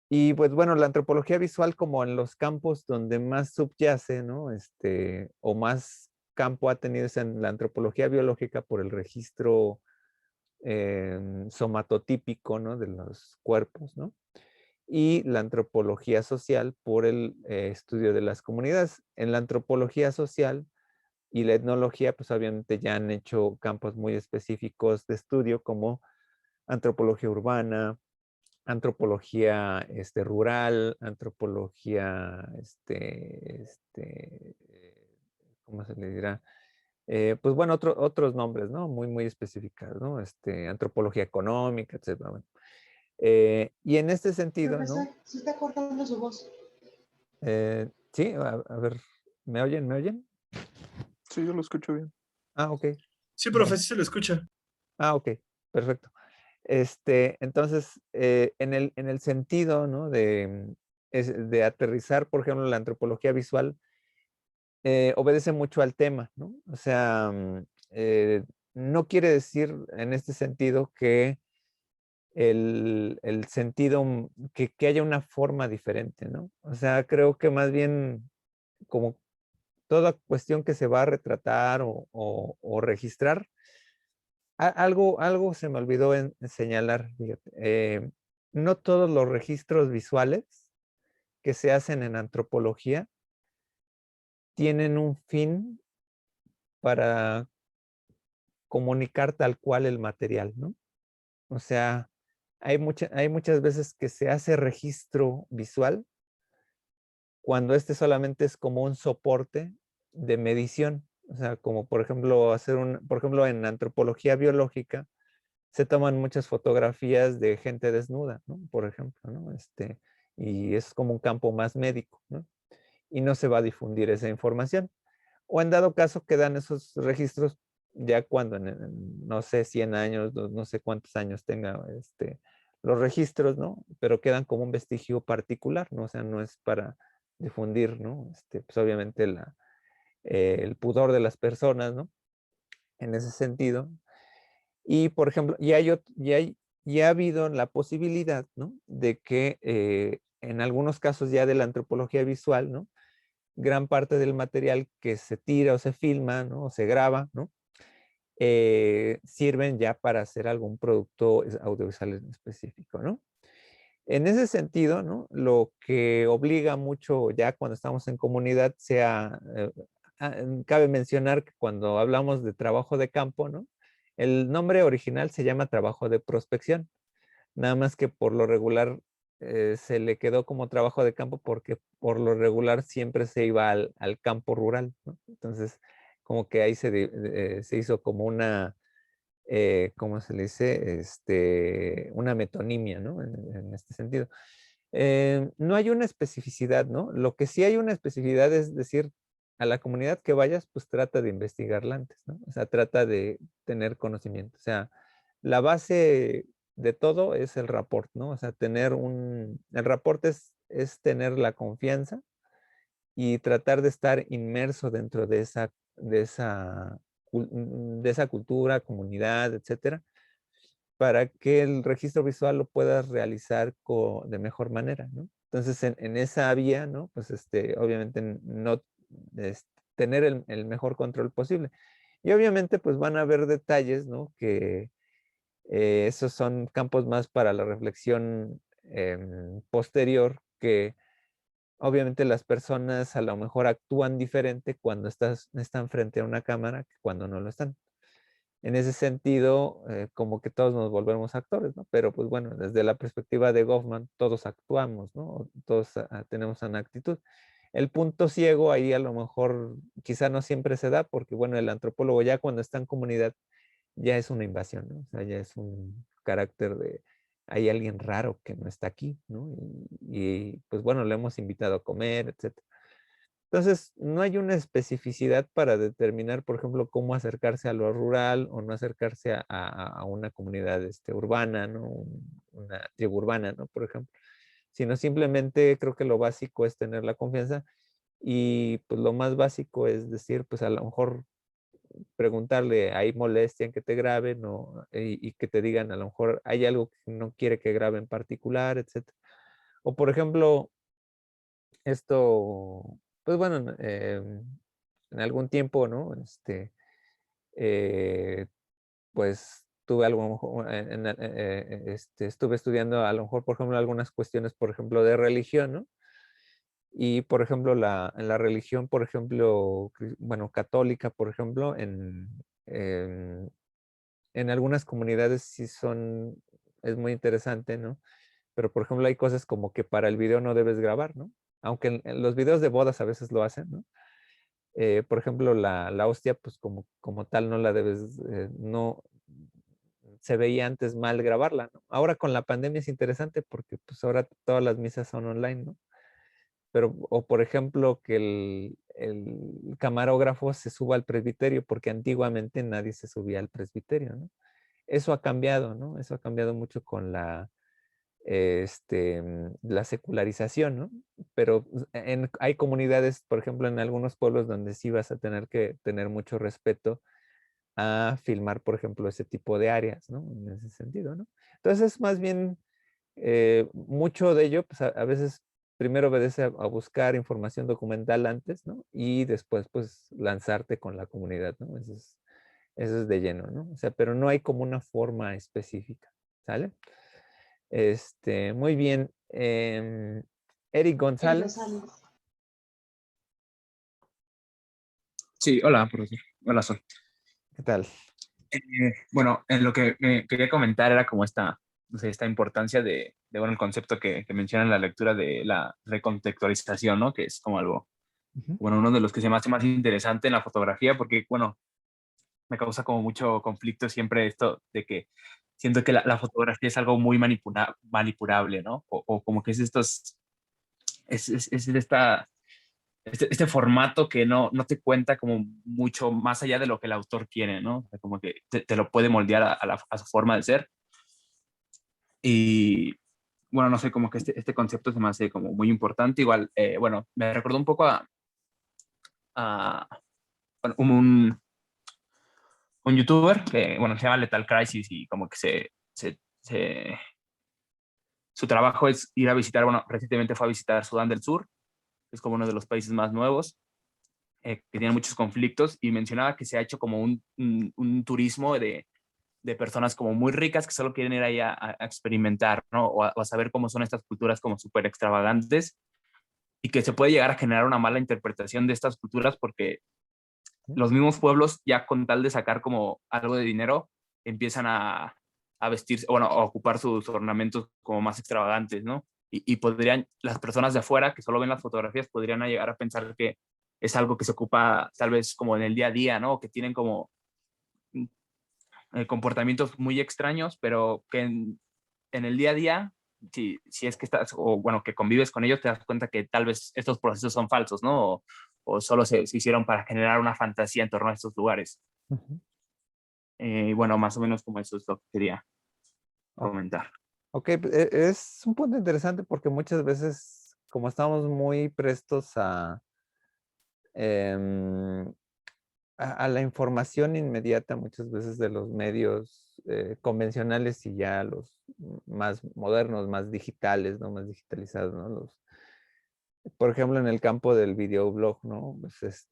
Y pues bueno, la antropología visual como en los campos donde más subyace, ¿no? O más campo ha tenido es en la antropología biológica por el registro somatotípico, ¿no? De los cuerpos, ¿no? Y la antropología social por el estudio de las comunidades. En la antropología social y la etnología, pues obviamente ya han hecho campos muy específicos de estudio como antropología urbana, antropología rural, antropología, ¿cómo se le dirá? Pues bueno, otros nombres, ¿no? Muy, muy específicas, ¿no? Antropología económica, etcétera. Bueno. Y en este sentido, Profesor, ¿no? se está cortando su voz. Sí, a ver, ¿me oyen? ¿Me oyen? Sí, yo lo escucho bien. Ah, ok. Sí, Bueno. profe, sí se lo escucha. Ah, ok, perfecto. Entonces, en el sentido, ¿no? De aterrizar, por ejemplo, la antropología visual, obedece mucho al tema, ¿no? O sea, no quiere decir en este sentido que el sentido, que haya una forma diferente, ¿no? O sea, creo que más bien como toda cuestión que se va a retratar o registrar, algo se me olvidó en señalar, fíjate. No todos los registros visuales que se hacen en antropología tienen un fin para comunicar tal cual el material, ¿no? O sea, hay muchas veces que se hace registro visual cuando este solamente es como un soporte de medición. O sea, como por ejemplo por ejemplo, en antropología biológica se toman muchas fotografías de gente desnuda, ¿no? Por ejemplo, ¿no? Y es como un campo más médico, ¿no? Y no se va a difundir esa información. O en dado caso quedan esos registros ya cuando no sé, 100 años, no sé cuántos años tenga los registros, ¿no? Pero quedan como un vestigio particular, ¿no? O sea, no es para difundir, ¿no? Pues obviamente el pudor de las personas, ¿no? En ese sentido. Y, por ejemplo, ya ha habido la posibilidad, ¿no? De que en algunos casos ya de la antropología visual, ¿no? Gran parte del material que se tira o se filma, ¿no? O se graba, ¿no? Sirven ya para hacer algún producto audiovisual en específico, ¿no? En ese sentido, ¿no? Lo que obliga mucho ya cuando estamos en comunidad, cabe mencionar que cuando hablamos de trabajo de campo, ¿no? El nombre original se llama trabajo de prospección, nada más que por lo regular se le quedó como trabajo de campo porque por lo regular siempre se iba al campo rural, ¿no? Entonces, como que ahí se hizo como una, ¿cómo se le dice? Una metonimia, ¿no? En este sentido. No hay una especificidad, ¿no? Lo que sí hay una especificidad es decir, a la comunidad que vayas, pues trata de investigarla antes, ¿no? O sea, trata de tener conocimiento. O sea, la base de todo es el rapport, ¿no? O sea, el rapport es tener la confianza y tratar de estar inmerso dentro de esa cultura, comunidad, etcétera, para que el registro visual lo puedas realizar de mejor manera, ¿no? Entonces, en esa vía, ¿no? Pues, obviamente, no tener el mejor control posible. Y obviamente, pues van a haber detalles, ¿no? Que esos son campos más para la reflexión posterior, que obviamente las personas a lo mejor actúan diferente cuando están frente a una cámara que cuando no lo están. En ese sentido, como que todos nos volvemos actores, ¿no? Pero pues bueno, desde la perspectiva de Goffman, todos actuamos, ¿no? Todos tenemos una actitud. El punto ciego ahí a lo mejor quizá no siempre se da porque bueno, el antropólogo ya cuando está en comunidad ya es una invasión, ¿no? O sea, ya es un carácter de, hay alguien raro que no está aquí, ¿no? Pues bueno, le hemos invitado a comer, etcétera. Entonces, no hay una especificidad para determinar, por ejemplo, cómo acercarse a lo rural o no acercarse a una comunidad urbana, ¿no? Una tribu urbana, ¿no? Por ejemplo. Sino simplemente creo que lo básico es tener la confianza y pues lo más básico es decir, pues a lo mejor preguntarle, ¿hay molestia en que te graben? Y que te digan, a lo mejor hay algo que no quiere que grabe en particular, etcétera. O por ejemplo, pues bueno, en algún tiempo, ¿no? Eh, pues tuve algo, estuve estudiando a lo mejor, por ejemplo, algunas cuestiones, por ejemplo, de religión, ¿no? Y, por ejemplo, en la religión, por ejemplo, bueno, católica, por ejemplo, en algunas comunidades es muy interesante, ¿no? Pero, por ejemplo, hay cosas como que para el video no debes grabar, ¿no? Aunque en los videos de bodas a veces lo hacen, ¿no? Por ejemplo, la hostia, pues como tal no la debes, no se veía antes mal grabarla, ¿no? Ahora con la pandemia es interesante porque pues ahora todas las misas son online, ¿no? Pero, o por ejemplo, que el camarógrafo se suba al presbiterio porque antiguamente nadie se subía al presbiterio, ¿no? Eso ha cambiado, ¿no? Eso ha cambiado mucho con la secularización, ¿no? Pero hay comunidades, por ejemplo, en algunos pueblos donde sí vas a tener que tener mucho respeto a filmar, por ejemplo, ese tipo de áreas, ¿no? En ese sentido, ¿no? Entonces, más bien, mucho de ello, pues a veces primero obedece a buscar información documental antes, ¿no? Y después, pues, lanzarte con la comunidad, ¿no? Eso es de lleno, ¿no? O sea, pero no hay como una forma específica, ¿sale? Muy bien. Eric Eric González. González. Sí, hola, profesor. Hola, Sol. ¿Qué tal? Bueno, en lo que me quería comentar era como esta, no sé, esta importancia bueno, el concepto que menciona en la lectura de la recontextualización, ¿no? Que es como algo, Ujú. bueno, uno de los que se me hace más interesante en la fotografía, porque, bueno, me causa como mucho conflicto siempre esto de que siento que la fotografía es algo muy manipulable, ¿no? O como que es estos, es de esta este formato que no te cuenta como mucho más allá de lo que el autor quiere, ¿no? O sea, como que te lo puede moldear a su forma de ser. Y bueno, no sé, como que este concepto se me hace como muy importante. Igual, bueno, me recordó un poco a bueno, un youtuber que, bueno, se llama Lethal Crisis y como que su trabajo es ir a visitar, bueno, recientemente fue a visitar Sudán del Sur, que es como uno de los países más nuevos que tiene muchos conflictos, y mencionaba que se ha hecho como un turismo de personas como muy ricas que solo quieren ir ahí a experimentar, ¿no? O a saber cómo son estas culturas como súper extravagantes, y que se puede llegar a generar una mala interpretación de estas culturas porque los mismos pueblos ya con tal de sacar como algo de dinero empiezan a vestirse, bueno, a ocupar sus ornamentos como más extravagantes, ¿no? Y podrían, las personas de afuera que solo ven las fotografías podrían llegar a pensar que es algo que se ocupa tal vez como en el día a día, ¿no? Que tienen como comportamientos muy extraños, pero que en el día a día, si es que estás, o bueno, que convives con ellos, te das cuenta que tal vez estos procesos son falsos, ¿no? O solo se hicieron para generar una fantasía en torno a estos lugares. Ujú. Bueno, más o menos como eso es lo que quería O- comentar. Ok, es un punto interesante porque muchas veces, como estamos muy prestos em, a la información inmediata, muchas veces de los medios convencionales y ya los más modernos, más digitales, ¿no? Más digitalizados, ¿no? Por ejemplo, en el campo del videoblog, ¿no? Pues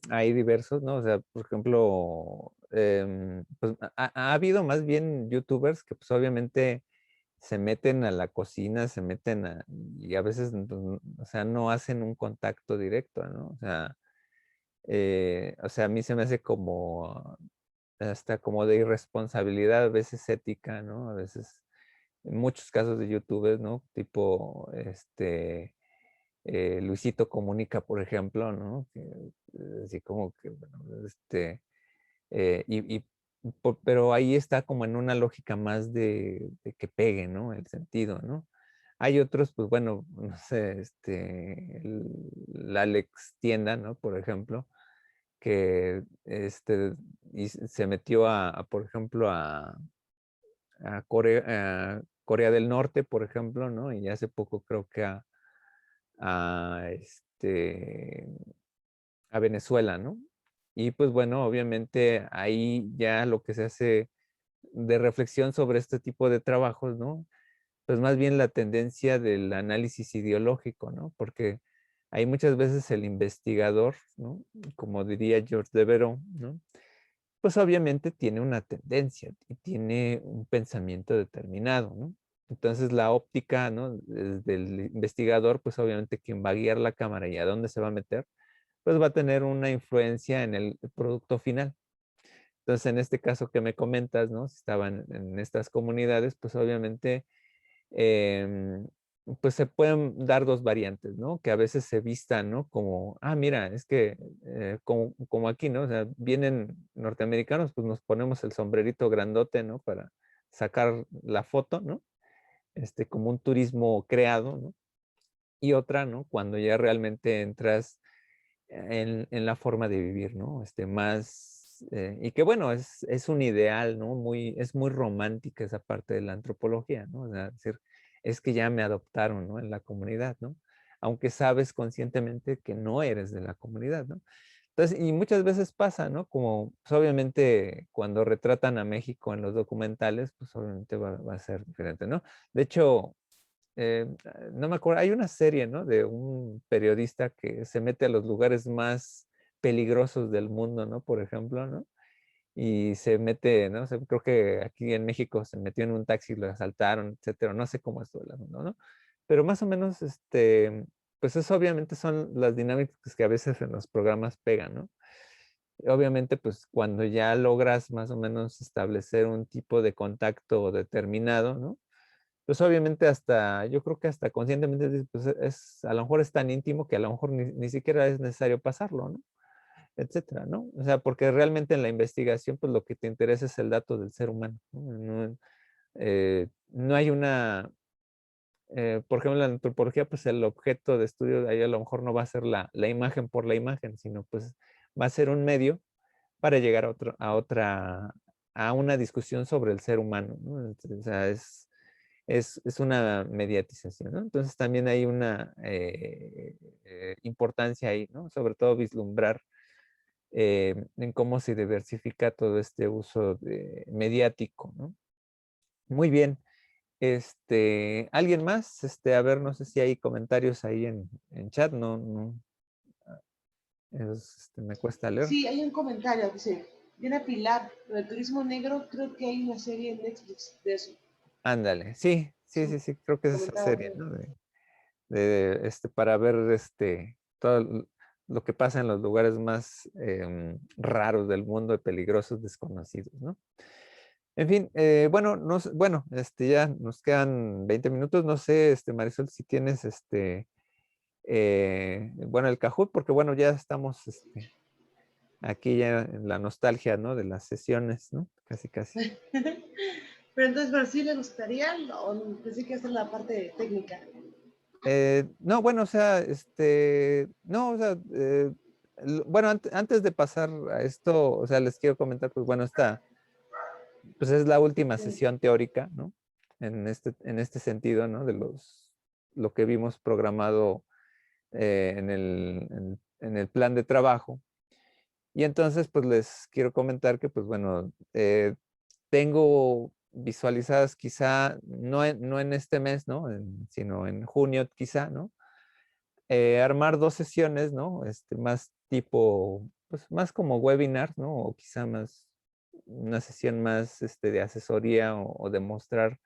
hay diversos, ¿no? O sea, por ejemplo, pues ha habido más bien youtubers que pues obviamente se meten a la cocina, y a veces, o sea, no hacen un contacto directo, ¿no? O sea, a mí se me hace como, hasta como de irresponsabilidad, a veces ética, ¿no? A veces, en muchos casos de youtubers, ¿no? Tipo, Luisito Comunica, por ejemplo, ¿no? Así como que, bueno, pero ahí está como en una lógica más de que pegue, ¿no? El sentido, ¿no? Hay otros, pues bueno, no sé, el Alex Tienda, ¿no? Por ejemplo, que y se metió por ejemplo, a Corea del Norte, por ejemplo, ¿no? Y hace poco creo que a, este, a Venezuela, ¿no? Y pues bueno, obviamente ahí ya lo que se hace de reflexión sobre este tipo de trabajos, ¿no? Pues más bien la tendencia del análisis ideológico, ¿no? Porque hay muchas veces el investigador, ¿no? Como diría George Devereux, ¿no? Pues obviamente tiene una tendencia y tiene un pensamiento determinado, ¿no? Entonces la óptica, ¿no? Desde el investigador, pues obviamente quien va a guiar la cámara y a dónde se va a meter, pues va a tener una influencia en el producto final. Entonces, en este caso que me comentas, ¿no? Si estaban en estas comunidades, pues obviamente, em, pues se pueden dar dos variantes, ¿no? Que a veces se vistan, ¿no? Como, mira, es que como aquí, ¿no? O sea, vienen norteamericanos, pues nos ponemos el sombrerito grandote, ¿no? Para sacar la foto, ¿no? Como un turismo creado, ¿no? Y otra, ¿no? Cuando ya realmente entras en la forma de vivir, ¿no? Más, y que bueno, es un ideal, ¿no? Es muy romántica esa parte de la antropología, ¿no? O sea, decir, es que ya me adoptaron, ¿no? En la comunidad, ¿no? Aunque sabes conscientemente que no eres de la comunidad, ¿no? Entonces, y muchas veces pasa, ¿no? Como, pues obviamente, cuando retratan a México en los documentales, pues obviamente va a ser diferente, ¿no? De hecho, no me acuerdo, hay una serie, ¿no? De un periodista que se mete a los lugares más peligrosos del mundo, ¿no? Por ejemplo, ¿no? Y se mete, ¿no? Creo que aquí en México se metió en un taxi, lo asaltaron, etcétera. No sé cómo estuvo el asunto, ¿no? Pero más o menos, pues eso obviamente son las dinámicas que a veces en los programas pegan, ¿no? Obviamente, pues cuando ya logras más o menos establecer un tipo de contacto determinado, ¿no? Pues obviamente hasta, yo creo que hasta conscientemente, pues a lo mejor es tan íntimo que a lo mejor ni siquiera es necesario pasarlo, ¿no? Etcétera, ¿no? O sea, porque realmente en la investigación, pues lo que te interesa es el dato del ser humano, ¿no? No hay una, por ejemplo, en la antropología, pues el objeto de estudio de ahí a lo mejor no va a ser la imagen por la imagen, sino pues va a ser un medio para llegar a una discusión sobre el ser humano, ¿no? O sea, es una mediatización, ¿no? Entonces también hay una importancia ahí, ¿no? Sobre todo vislumbrar en cómo se diversifica todo este uso mediático, ¿no? Muy bien. ¿Alguien más? A ver, no sé si hay comentarios ahí en chat, no, me cuesta leer. Sí, hay un comentario, dice, viene Pilar, lo del turismo negro, creo que hay una serie en Netflix de eso. Ándale, sí, creo que es esa serie, ¿no? Para ver todo lo que pasa en los lugares más raros del mundo, peligrosos, desconocidos, ¿no? En fin, bueno, ya nos quedan 20 minutos. No sé, Marisol, si tienes bueno, el Kahoot, porque bueno, ya estamos aquí ya en la nostalgia, ¿no? De las sesiones, ¿no? Casi, casi. Pero entonces, ¿pero sí le gustaría o pensé que esta es la parte técnica? No, bueno, o sea, no, o sea, bueno, antes de pasar a esto, o sea, les quiero comentar, pues bueno, pues es la última sesión teórica, ¿no? En este sentido, ¿no? De lo que vimos programado en el plan de trabajo. Y entonces, pues les quiero comentar que, pues bueno, tengo visualizadas quizá, no en este mes, ¿no? Sino en junio quizá, ¿no? Armar 2 sesiones, ¿no? Más tipo, pues más como webinars, ¿no? O quizá más, una sesión más de asesoría o de mostrar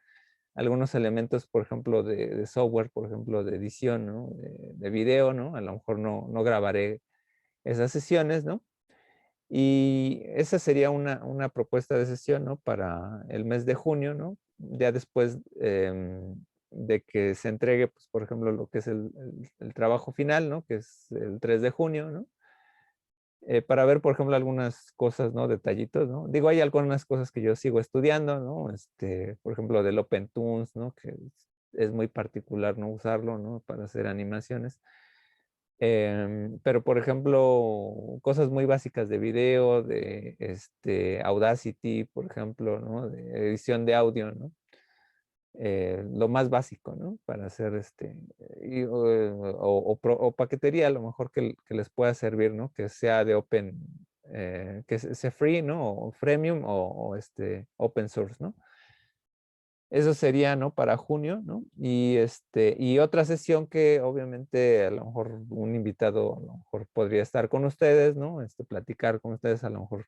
algunos elementos, por ejemplo, de software, por ejemplo, de edición, ¿no? De video, ¿no? A lo mejor no grabaré esas sesiones, ¿no? Y esa sería una propuesta de sesión, ¿no? Para el mes de junio, ¿no? Ya después de que se entregue, pues, por ejemplo, lo que es el trabajo final, ¿no? Que es el 3 de junio, ¿no? Para ver, por ejemplo, algunas cosas, ¿no? Detallitos, ¿no? Digo, hay algunas cosas que yo sigo estudiando, ¿no? Por ejemplo, del OpenToons, ¿no? Que es muy particular no usarlo, ¿no? Para hacer animaciones. Pero, por ejemplo, cosas muy básicas de video, de Audacity, por ejemplo, ¿no? De edición de audio, ¿no? Lo más básico, ¿no? Para hacer o paquetería, a lo mejor que les pueda servir, ¿no? Que sea de open, que sea free, ¿no? O freemium o open source, ¿no? Eso sería, ¿no? Para junio, ¿no? Y otra sesión que obviamente a lo mejor un invitado a lo mejor podría estar con ustedes, ¿no? Platicar con ustedes a lo mejor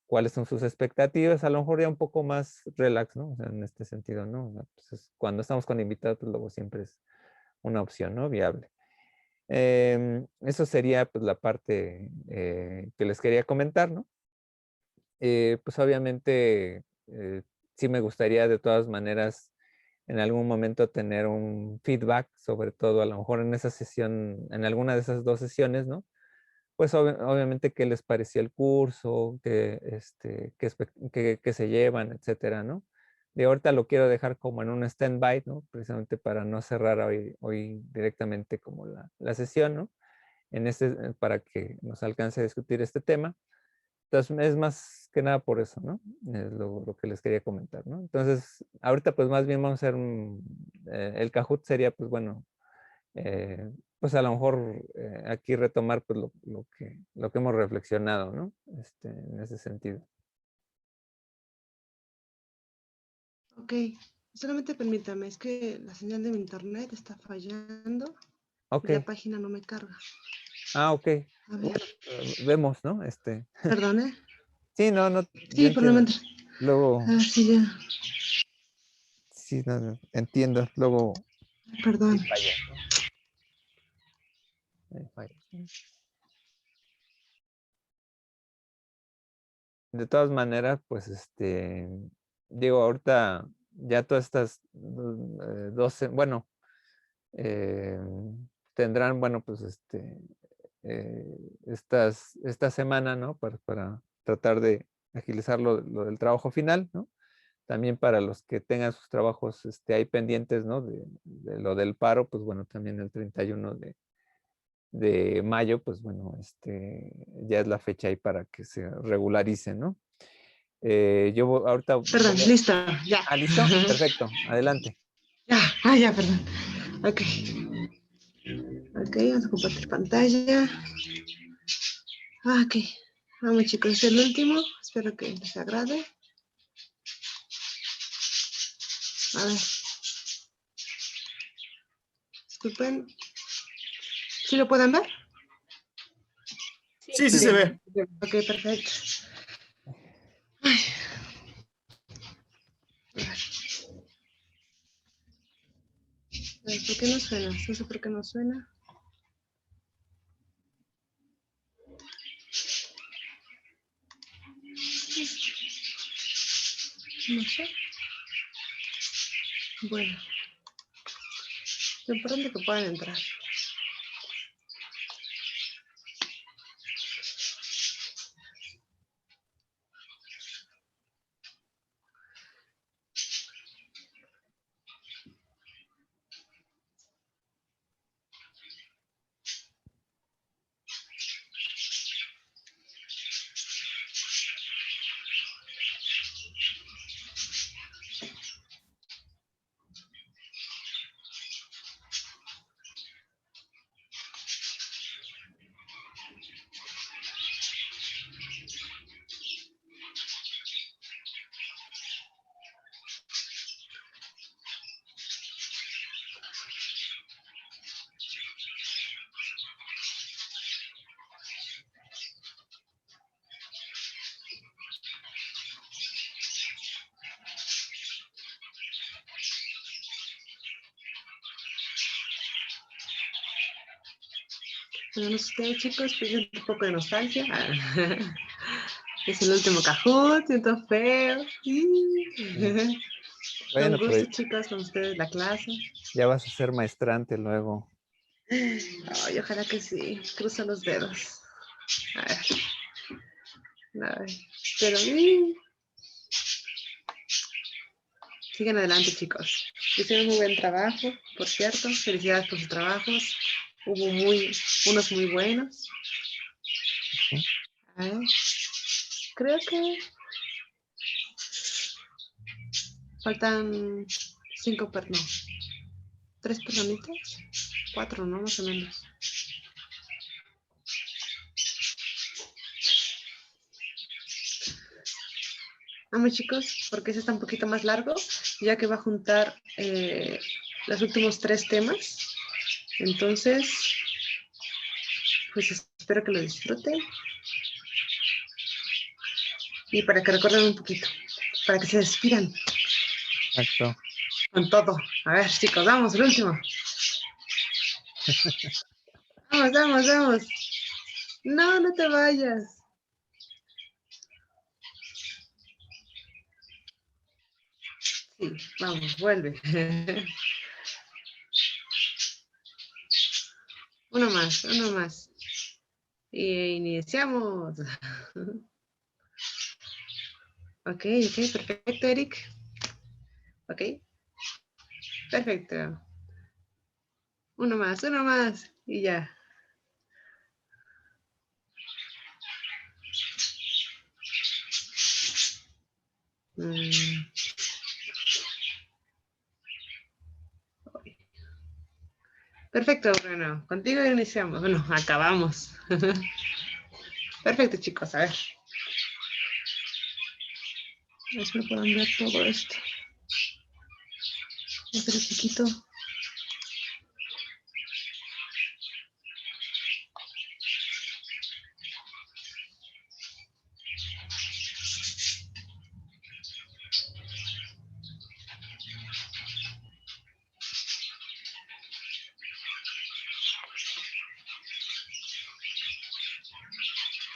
cuáles son sus expectativas, a lo mejor ya un poco más relax, ¿no? O sea, en este sentido, ¿no? O sea, pues cuando estamos con invitados, pues luego siempre es una opción, ¿no? Viable. Eso sería pues la parte que les quería comentar, ¿no? Pues obviamente sí me gustaría de todas maneras en algún momento tener un feedback, sobre todo a lo mejor en esa sesión, en alguna de esas 2 sesiones, ¿no? Pues obviamente qué les pareció el curso, qué se llevan, etcétera, ¿no? De ahorita lo quiero dejar como en un stand-by, ¿no? Precisamente para no cerrar hoy directamente como la sesión, ¿no? Para que nos alcance a discutir este tema. Entonces, es más que nada por eso, ¿no? Es lo que les quería comentar, ¿no? Entonces, ahorita pues más bien vamos a hacer el Kahoot sería, pues bueno, pues a lo mejor aquí retomar pues, lo que hemos reflexionado, ¿no? En ese sentido. Ok, solamente permítame, es que la señal de mi internet está fallando Ok. y la página no me carga. Ah, ok. A ver. Bueno, vemos, ¿no? Perdón, ¿eh? Sí, no, yo Sí, por el entiendo. momento. Luego, Ah, sí, ya. sí, no, entiendo. Luego, Perdón. ahí falla, ¿no? Ahí falla. De todas maneras, pues, digo, ahorita ya todas estas 12, bueno, eh, tendrán, bueno, pues, esta semana, ¿no? Para tratar de agilizar lo del trabajo final, ¿no? También para los que tengan sus trabajos ahí pendientes, ¿no? De lo del paro, pues bueno, también el 31 de mayo, pues bueno, ya es la fecha ahí para que se regularice, ¿no? Yo ahorita... Perdón, listo, ya. Ah, ¿listo? Perfecto, adelante. Ya, ya, perdón. Ok. Ok, vamos a compartir pantalla. Ok. Vamos chicos, es el último. Espero que les agrade. A ver. Disculpen. ¿Sí lo pueden ver? Sí, sí se ve. Ok, perfecto. Ay. A ver, ¿por qué no suena? No sé por qué no suena. No sé. Bueno. Lo importante es que puedan entrar. Bueno, no sé ustedes chicos, pues un poco de nostalgia. Es el último Kahoot, siento feo. Bueno, Con pero gusto chicos, con ustedes la clase. ya vas a ser maestrante luego. Ay, ojalá que sí, cruzo los dedos. A ver. Ay, pero sigan adelante chicos. Hicieron muy buen trabajo, por cierto. Felicidades por sus trabajos. Hubo unos muy buenos. A ver. Creo que faltan 3 personitas. 4, ¿no? Más o menos. Vamos chicos, porque ese está un poquito más largo, ya que va a juntar los últimos 3 temas. Entonces, pues espero que lo disfruten. Y para que recuerden un poquito, para que se despidan. Exacto. Con todo. A ver chicos, vamos, el último. Vamos. No, no te vayas. Sí, vamos, vuelve. Uno más. Y iniciamos. Ok, perfecto, Eric. Ok, perfecto. Uno más. Y ya. Perfecto, Bruno. Contigo iniciamos. Bueno, acabamos. Perfecto, chicos. A ver. Espero puedan ver todo esto. Voy a hacer chiquito.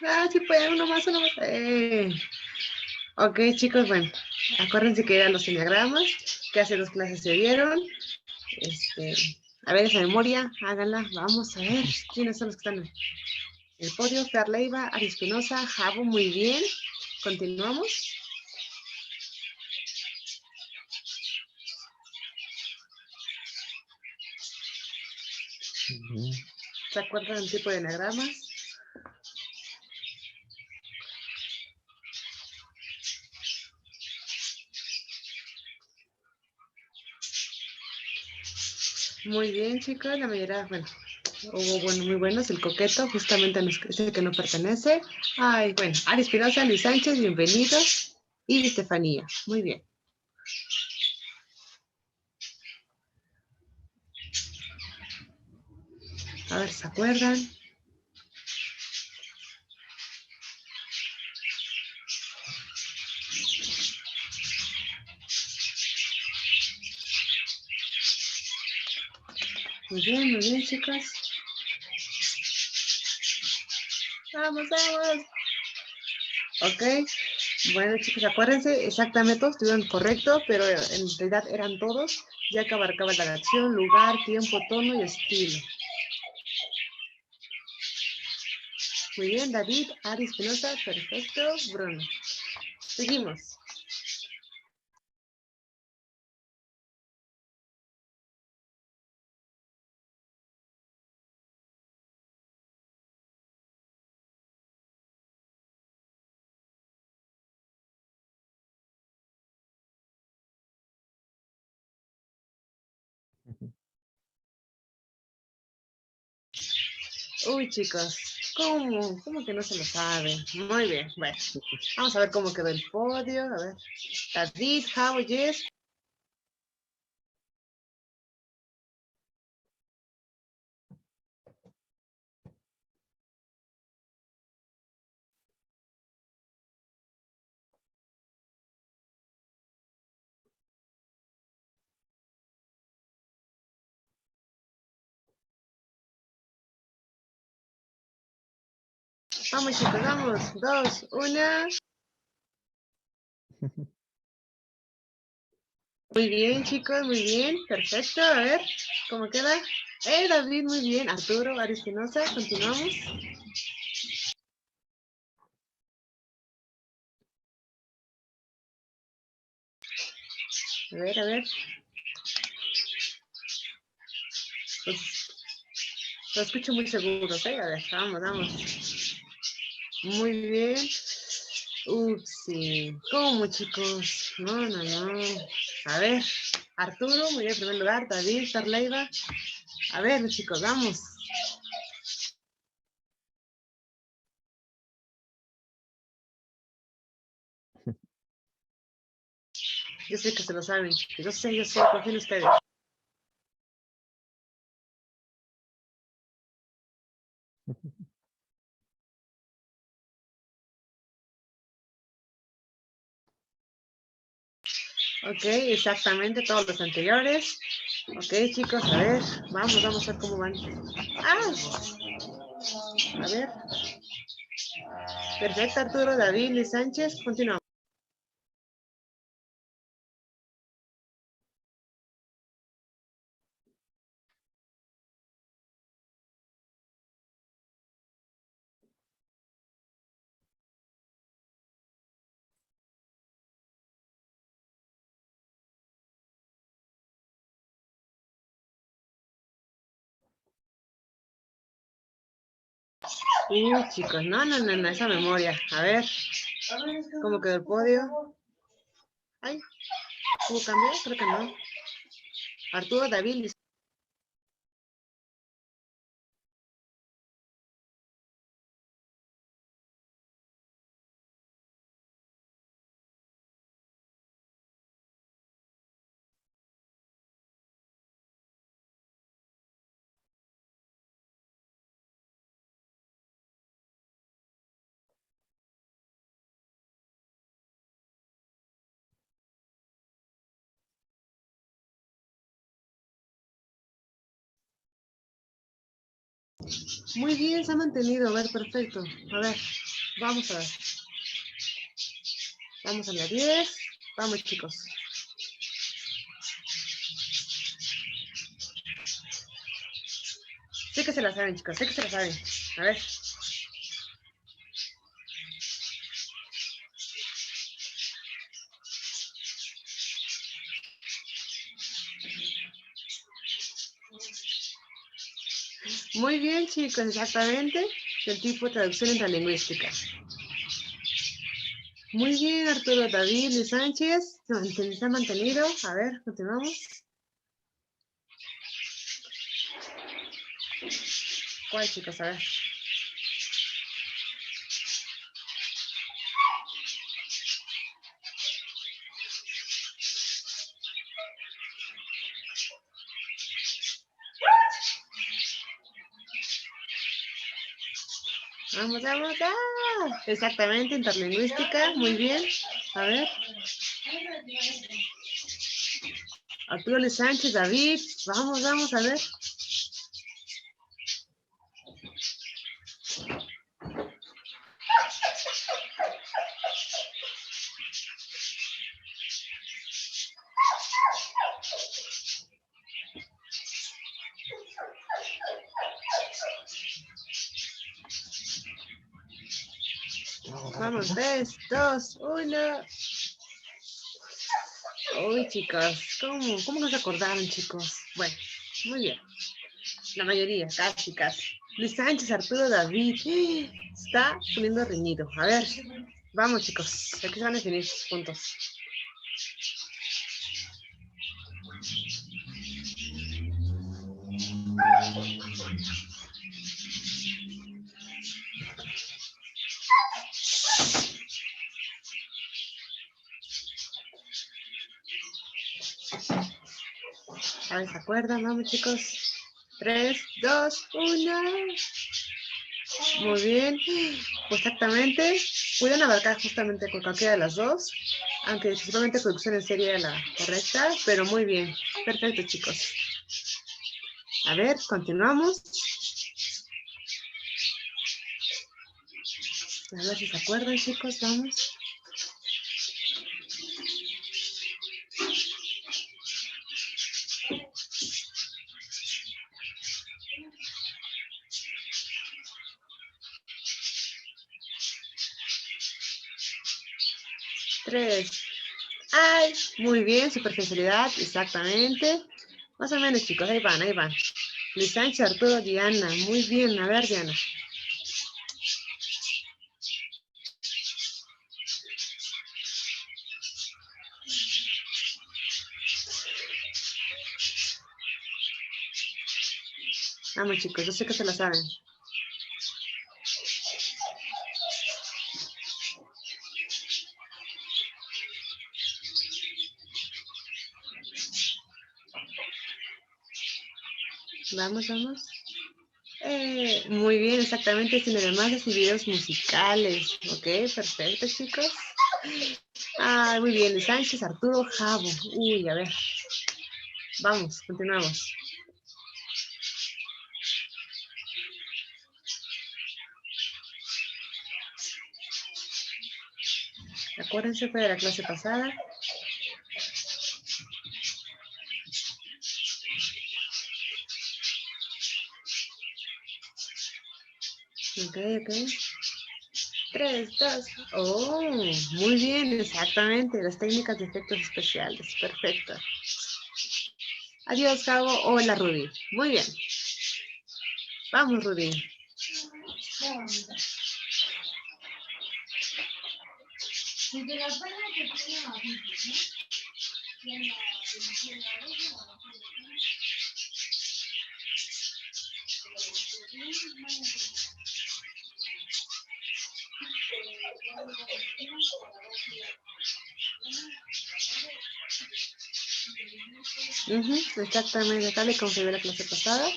Ah, sí pueden, uno más, uno más. Ok, chicos, bueno, acuérdense que eran los enneagramas, que hace 2 clases se dieron. A ver esa memoria, háganla. Vamos a ver quiénes son los que están en el podio. Fer Leiva, Ari Espinosa, Javo, muy bien. Continuamos. ¿Se acuerdan del tipo de enneagramas? Muy bien, chicos, la mayoría, bueno, hubo muy buenos. El coqueto, justamente es el que no pertenece. Ay, bueno, Ari Espinosa, Luis Sánchez, bienvenidos. Y Estefanía, muy bien. A ver, ¿se acuerdan? Muy bien, chicos. Vamos, vamos. Ok. Bueno, chicos, acuérdense, exactamente todos estuvieron correcto, pero en realidad eran todos, ya que abarcaba la acción, lugar, tiempo, tono y estilo. Muy bien, David, Ari Espinosa, perfecto, Bruno. Seguimos. Uy, chicos, ¿cómo que no se lo saben? Muy bien, bueno, vamos a ver cómo quedó el podio, a ver. David, How, Yes. Vamos, chicos, vamos. 2, 1. Muy bien, chicos, muy bien. Perfecto. A ver, ¿cómo queda? David, muy bien. Arturo, Ari Espinosa, continuamos. A ver, a ver. Pues, lo escucho muy seguros, ¿eh? A ver, vamos, vamos. Muy bien. Sí. ¿Cómo, chicos? No, no, no. A ver, Arturo, muy bien, en primer lugar. David, Tarleiva. A ver, chicos, vamos. Yo sé que se lo saben, chicos. Yo sé, confío en ustedes. Ok, exactamente, todos los anteriores. Ok, chicos, a ver, vamos a ver cómo van. ¡Ah! A ver. Perfecto, Arturo, David, Luis Sánchez, continuamos. Chicos, no, esa memoria. A ver, ¿cómo quedó el podio? Ay, ¿cómo cambió? Creo que no. Arturo, David, Luis Muy bien, se ha mantenido. A ver, perfecto. A ver, vamos a ver. Vamos a la 10. Vamos, chicos. Sé que se la saben, chicos. Sé que se la saben. A ver. Muy bien, chicos. Exactamente. El tipo de traducción intralingüística. Muy bien, Arturo David Luis Sánchez. Se ha mantenido. A ver, continuamos. ¿Cuál, chicos? A ver. Vamos, vamos. ¡Ah! Exactamente, interlingüística. Muy bien. A ver. Arturo Luis Sánchez, David. Vamos, vamos, a ver. Vamos, 3, 2, 1. Uy, chicos, ¿cómo no se acordaron, chicos? Bueno, muy bien. La mayoría, casi, casi. Luis Sánchez, Arturo David. Está poniendo reñido. A ver, vamos, chicos. Aquí se van a definir sus puntos. A ver, ¿se acuerdan? Vamos, chicos. 3, 2, 1. Muy bien. Pues exactamente. Pueden abarcar justamente con cualquiera de las dos. Aunque principalmente producción en serie era la correcta. Pero muy bien. Perfecto, chicos. A ver, continuamos. A ver si se acuerdan, chicos. Vamos. Tres. ¡Ay! Muy bien, superficialidad, exactamente. Más o menos, chicos, ahí van, ahí van. Luis Sánchez, Arturo, Diana. Muy bien, a ver, Diana. Vamos, chicos, yo sé que se la saben. Vamos, vamos. Muy bien, exactamente, cine de masas y videos musicales. Ok, perfecto, chicos. Ah, muy bien, Luis Sánchez, Arturo, Javo. Uy, a ver. Vamos, continuamos. Acuérdense, fue de la clase pasada. Ok, ok. 3, 2. Oh, muy bien, exactamente. Las técnicas de efectos especiales. Perfecto. Adiós, Javo. Hola, Rudy. Muy bien. Vamos, Rudy. Exactamente, tal y como se vio la clase pasada.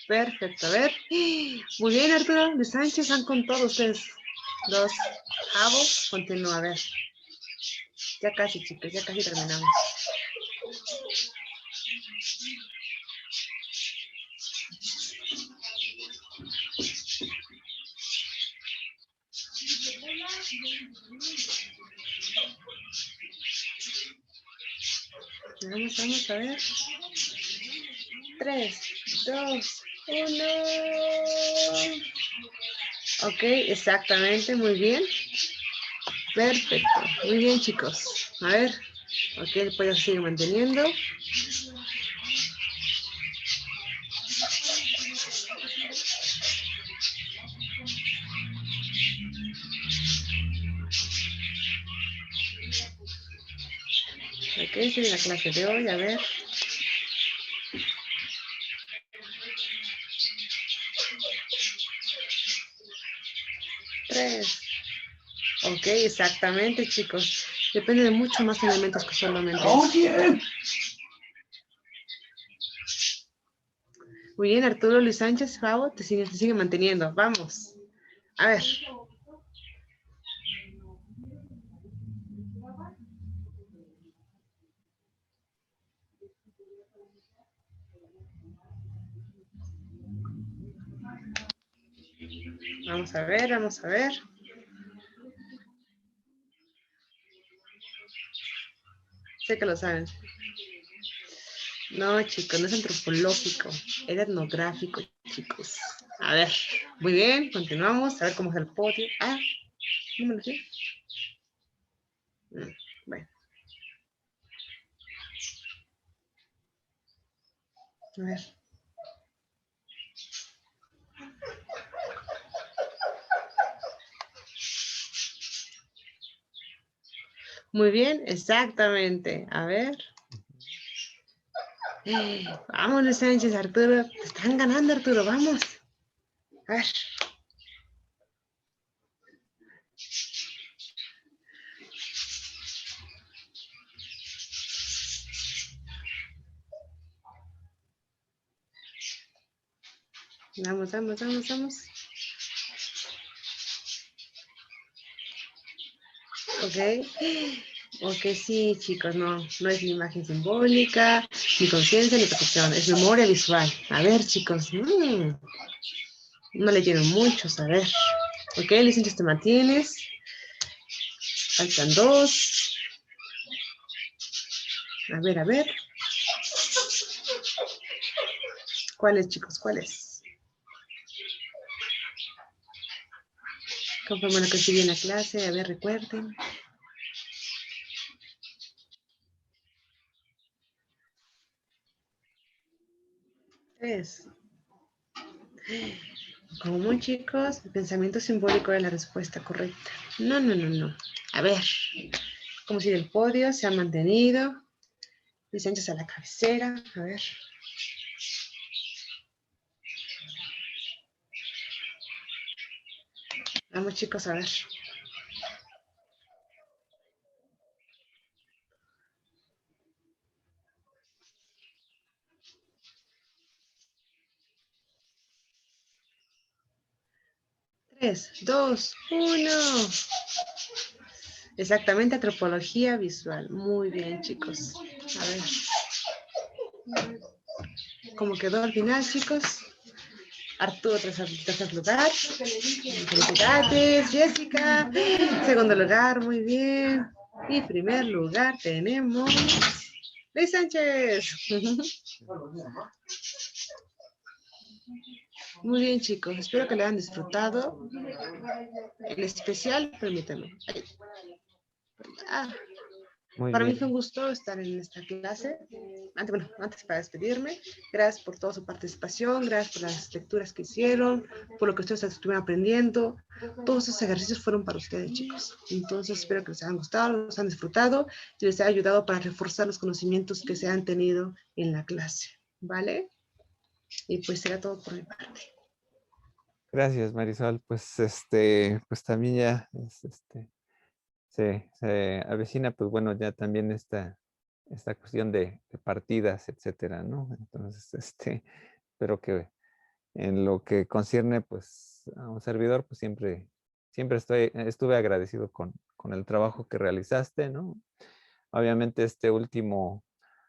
Perfecto, a ver. Muy bien, Arturo. Luis Sánchez, van con todos ustedes. Dos. Javo, continúa, a ver. Ya casi, chicos, ya casi terminamos. Vamos a ver. 3, 2, 1. Ok, exactamente, muy bien. Perfecto, muy bien, chicos. A ver, ok, el pollo sigue manteniendo. Ok, sigue la clase de hoy, a ver. Tres. Ok, exactamente, chicos. Depende de mucho más elementos que solamente eso. Muy bien, Arturo Luis Sánchez, Fabo, te sigue manteniendo. Vamos. A ver. Vamos a ver, vamos a ver. Sé que lo saben. No, chicos, no es antropológico, era etnográfico, chicos. A ver, muy bien, continuamos. A ver cómo es el podio. Ah, no me lo sé. Bueno. A ver. Muy bien, exactamente. A ver. Vámonos, Sánchez, Arturo. Te están ganando, Arturo, vamos. A ver. Vamos, vamos, vamos, vamos. Ok. Ok, sí, chicos, no es ni imagen simbólica, ni conciencia, ni percepción, es memoria visual. A ver, chicos. No leyeron muchos, a ver. Ok, licencias, te mantienes. Faltan 2. A ver, a ver. ¿Cuáles, chicos? ¿Cuáles? Conforme lo que sigue en la clase, a ver, recuerden. Tres. ¿Cómo, chicos? El pensamiento simbólico de la respuesta correcta. No, no, no, no. A ver. Como si el podio se ha mantenido. Licencias a la cabecera. A ver. Vamos, chicos, a ver. Tres, dos, uno. Exactamente, antropología visual. Muy bien, chicos. A ver. ¿Cómo quedó al final, chicos? Arturo, tercer lugar. Felicidades, Jessica. Segundo lugar, muy bien. Y primer lugar tenemos Luis Sánchez. Muy bien, chicos. Espero que lo hayan disfrutado. En especial, permítanme. Muy Para mí bien. fue un gusto estar en esta clase. Antes para despedirme, gracias por toda su participación, gracias por las lecturas que hicieron, por lo que ustedes estuvieron aprendiendo. Todos esos ejercicios fueron para ustedes, chicos. Entonces, espero que les hayan gustado, los han disfrutado y les haya ayudado para reforzar los conocimientos que se han tenido en la clase. ¿Vale? Y pues será todo por mi parte. Gracias, Marisol. Pues pues también ya se avecina, pues bueno, ya también esta cuestión de partidas, etcétera, ¿no? Entonces, espero que en lo que concierne, pues, a un servidor, pues siempre estuve agradecido con el trabajo que realizaste, ¿no? Obviamente este último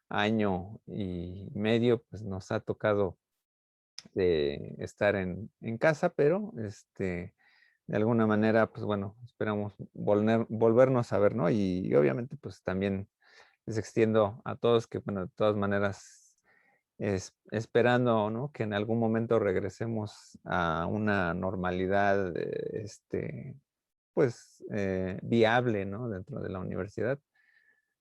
año y medio, pues nos ha tocado estar en casa, pero de alguna manera, pues bueno, esperamos volvernos a ver, ¿no? Y obviamente, pues también les extiendo a todos que, bueno, de todas maneras, esperando, ¿no? Que en algún momento regresemos a una normalidad, pues, viable, ¿no? Dentro de la universidad,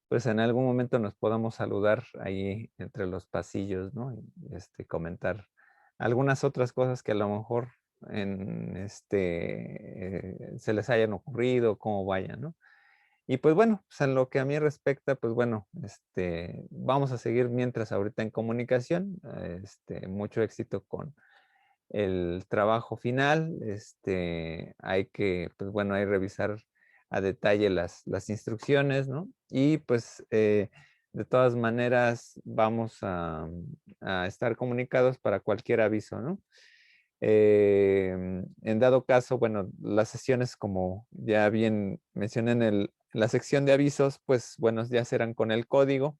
pues en algún momento nos podamos saludar ahí entre los pasillos, ¿no? Y comentar algunas otras cosas que a lo mejor se les hayan ocurrido, cómo vayan, ¿no? Y pues bueno, pues en lo que a mí respecta, pues bueno, vamos a seguir mientras ahorita en comunicación. Mucho éxito con el trabajo final. Hay que, pues bueno, hay que revisar a detalle las instrucciones, ¿no? Y pues de todas maneras vamos a estar comunicados para cualquier aviso, ¿no? En dado caso, bueno, las sesiones, como ya bien mencioné en la sección de avisos, pues bueno, ya serán con el código.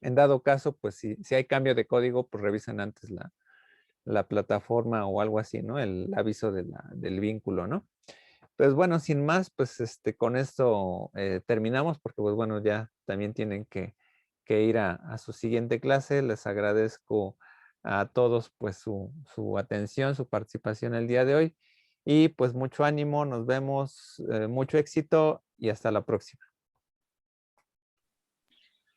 En dado caso, pues si hay cambio de código, pues revisen antes la plataforma o algo así, ¿no? El aviso del vínculo, ¿no? Pues bueno, sin más, pues con esto terminamos, porque pues bueno, ya también tienen que ir a su siguiente clase. Les agradezco a todos pues su atención, su participación el día de hoy, y pues mucho ánimo, nos vemos, mucho éxito y hasta la próxima.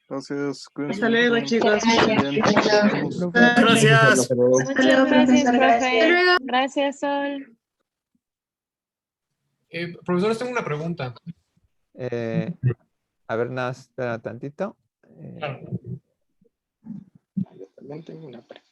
Gracias. Cuídense Hasta luego, mucho. chicos. Nos vemos. Gracias. Hasta luego, Muchas gracias, profesor. profe. Gracias, Sol. Profesores, tengo una pregunta. A ver, nada, espera tantito. Claro. Yo también tengo una pregunta.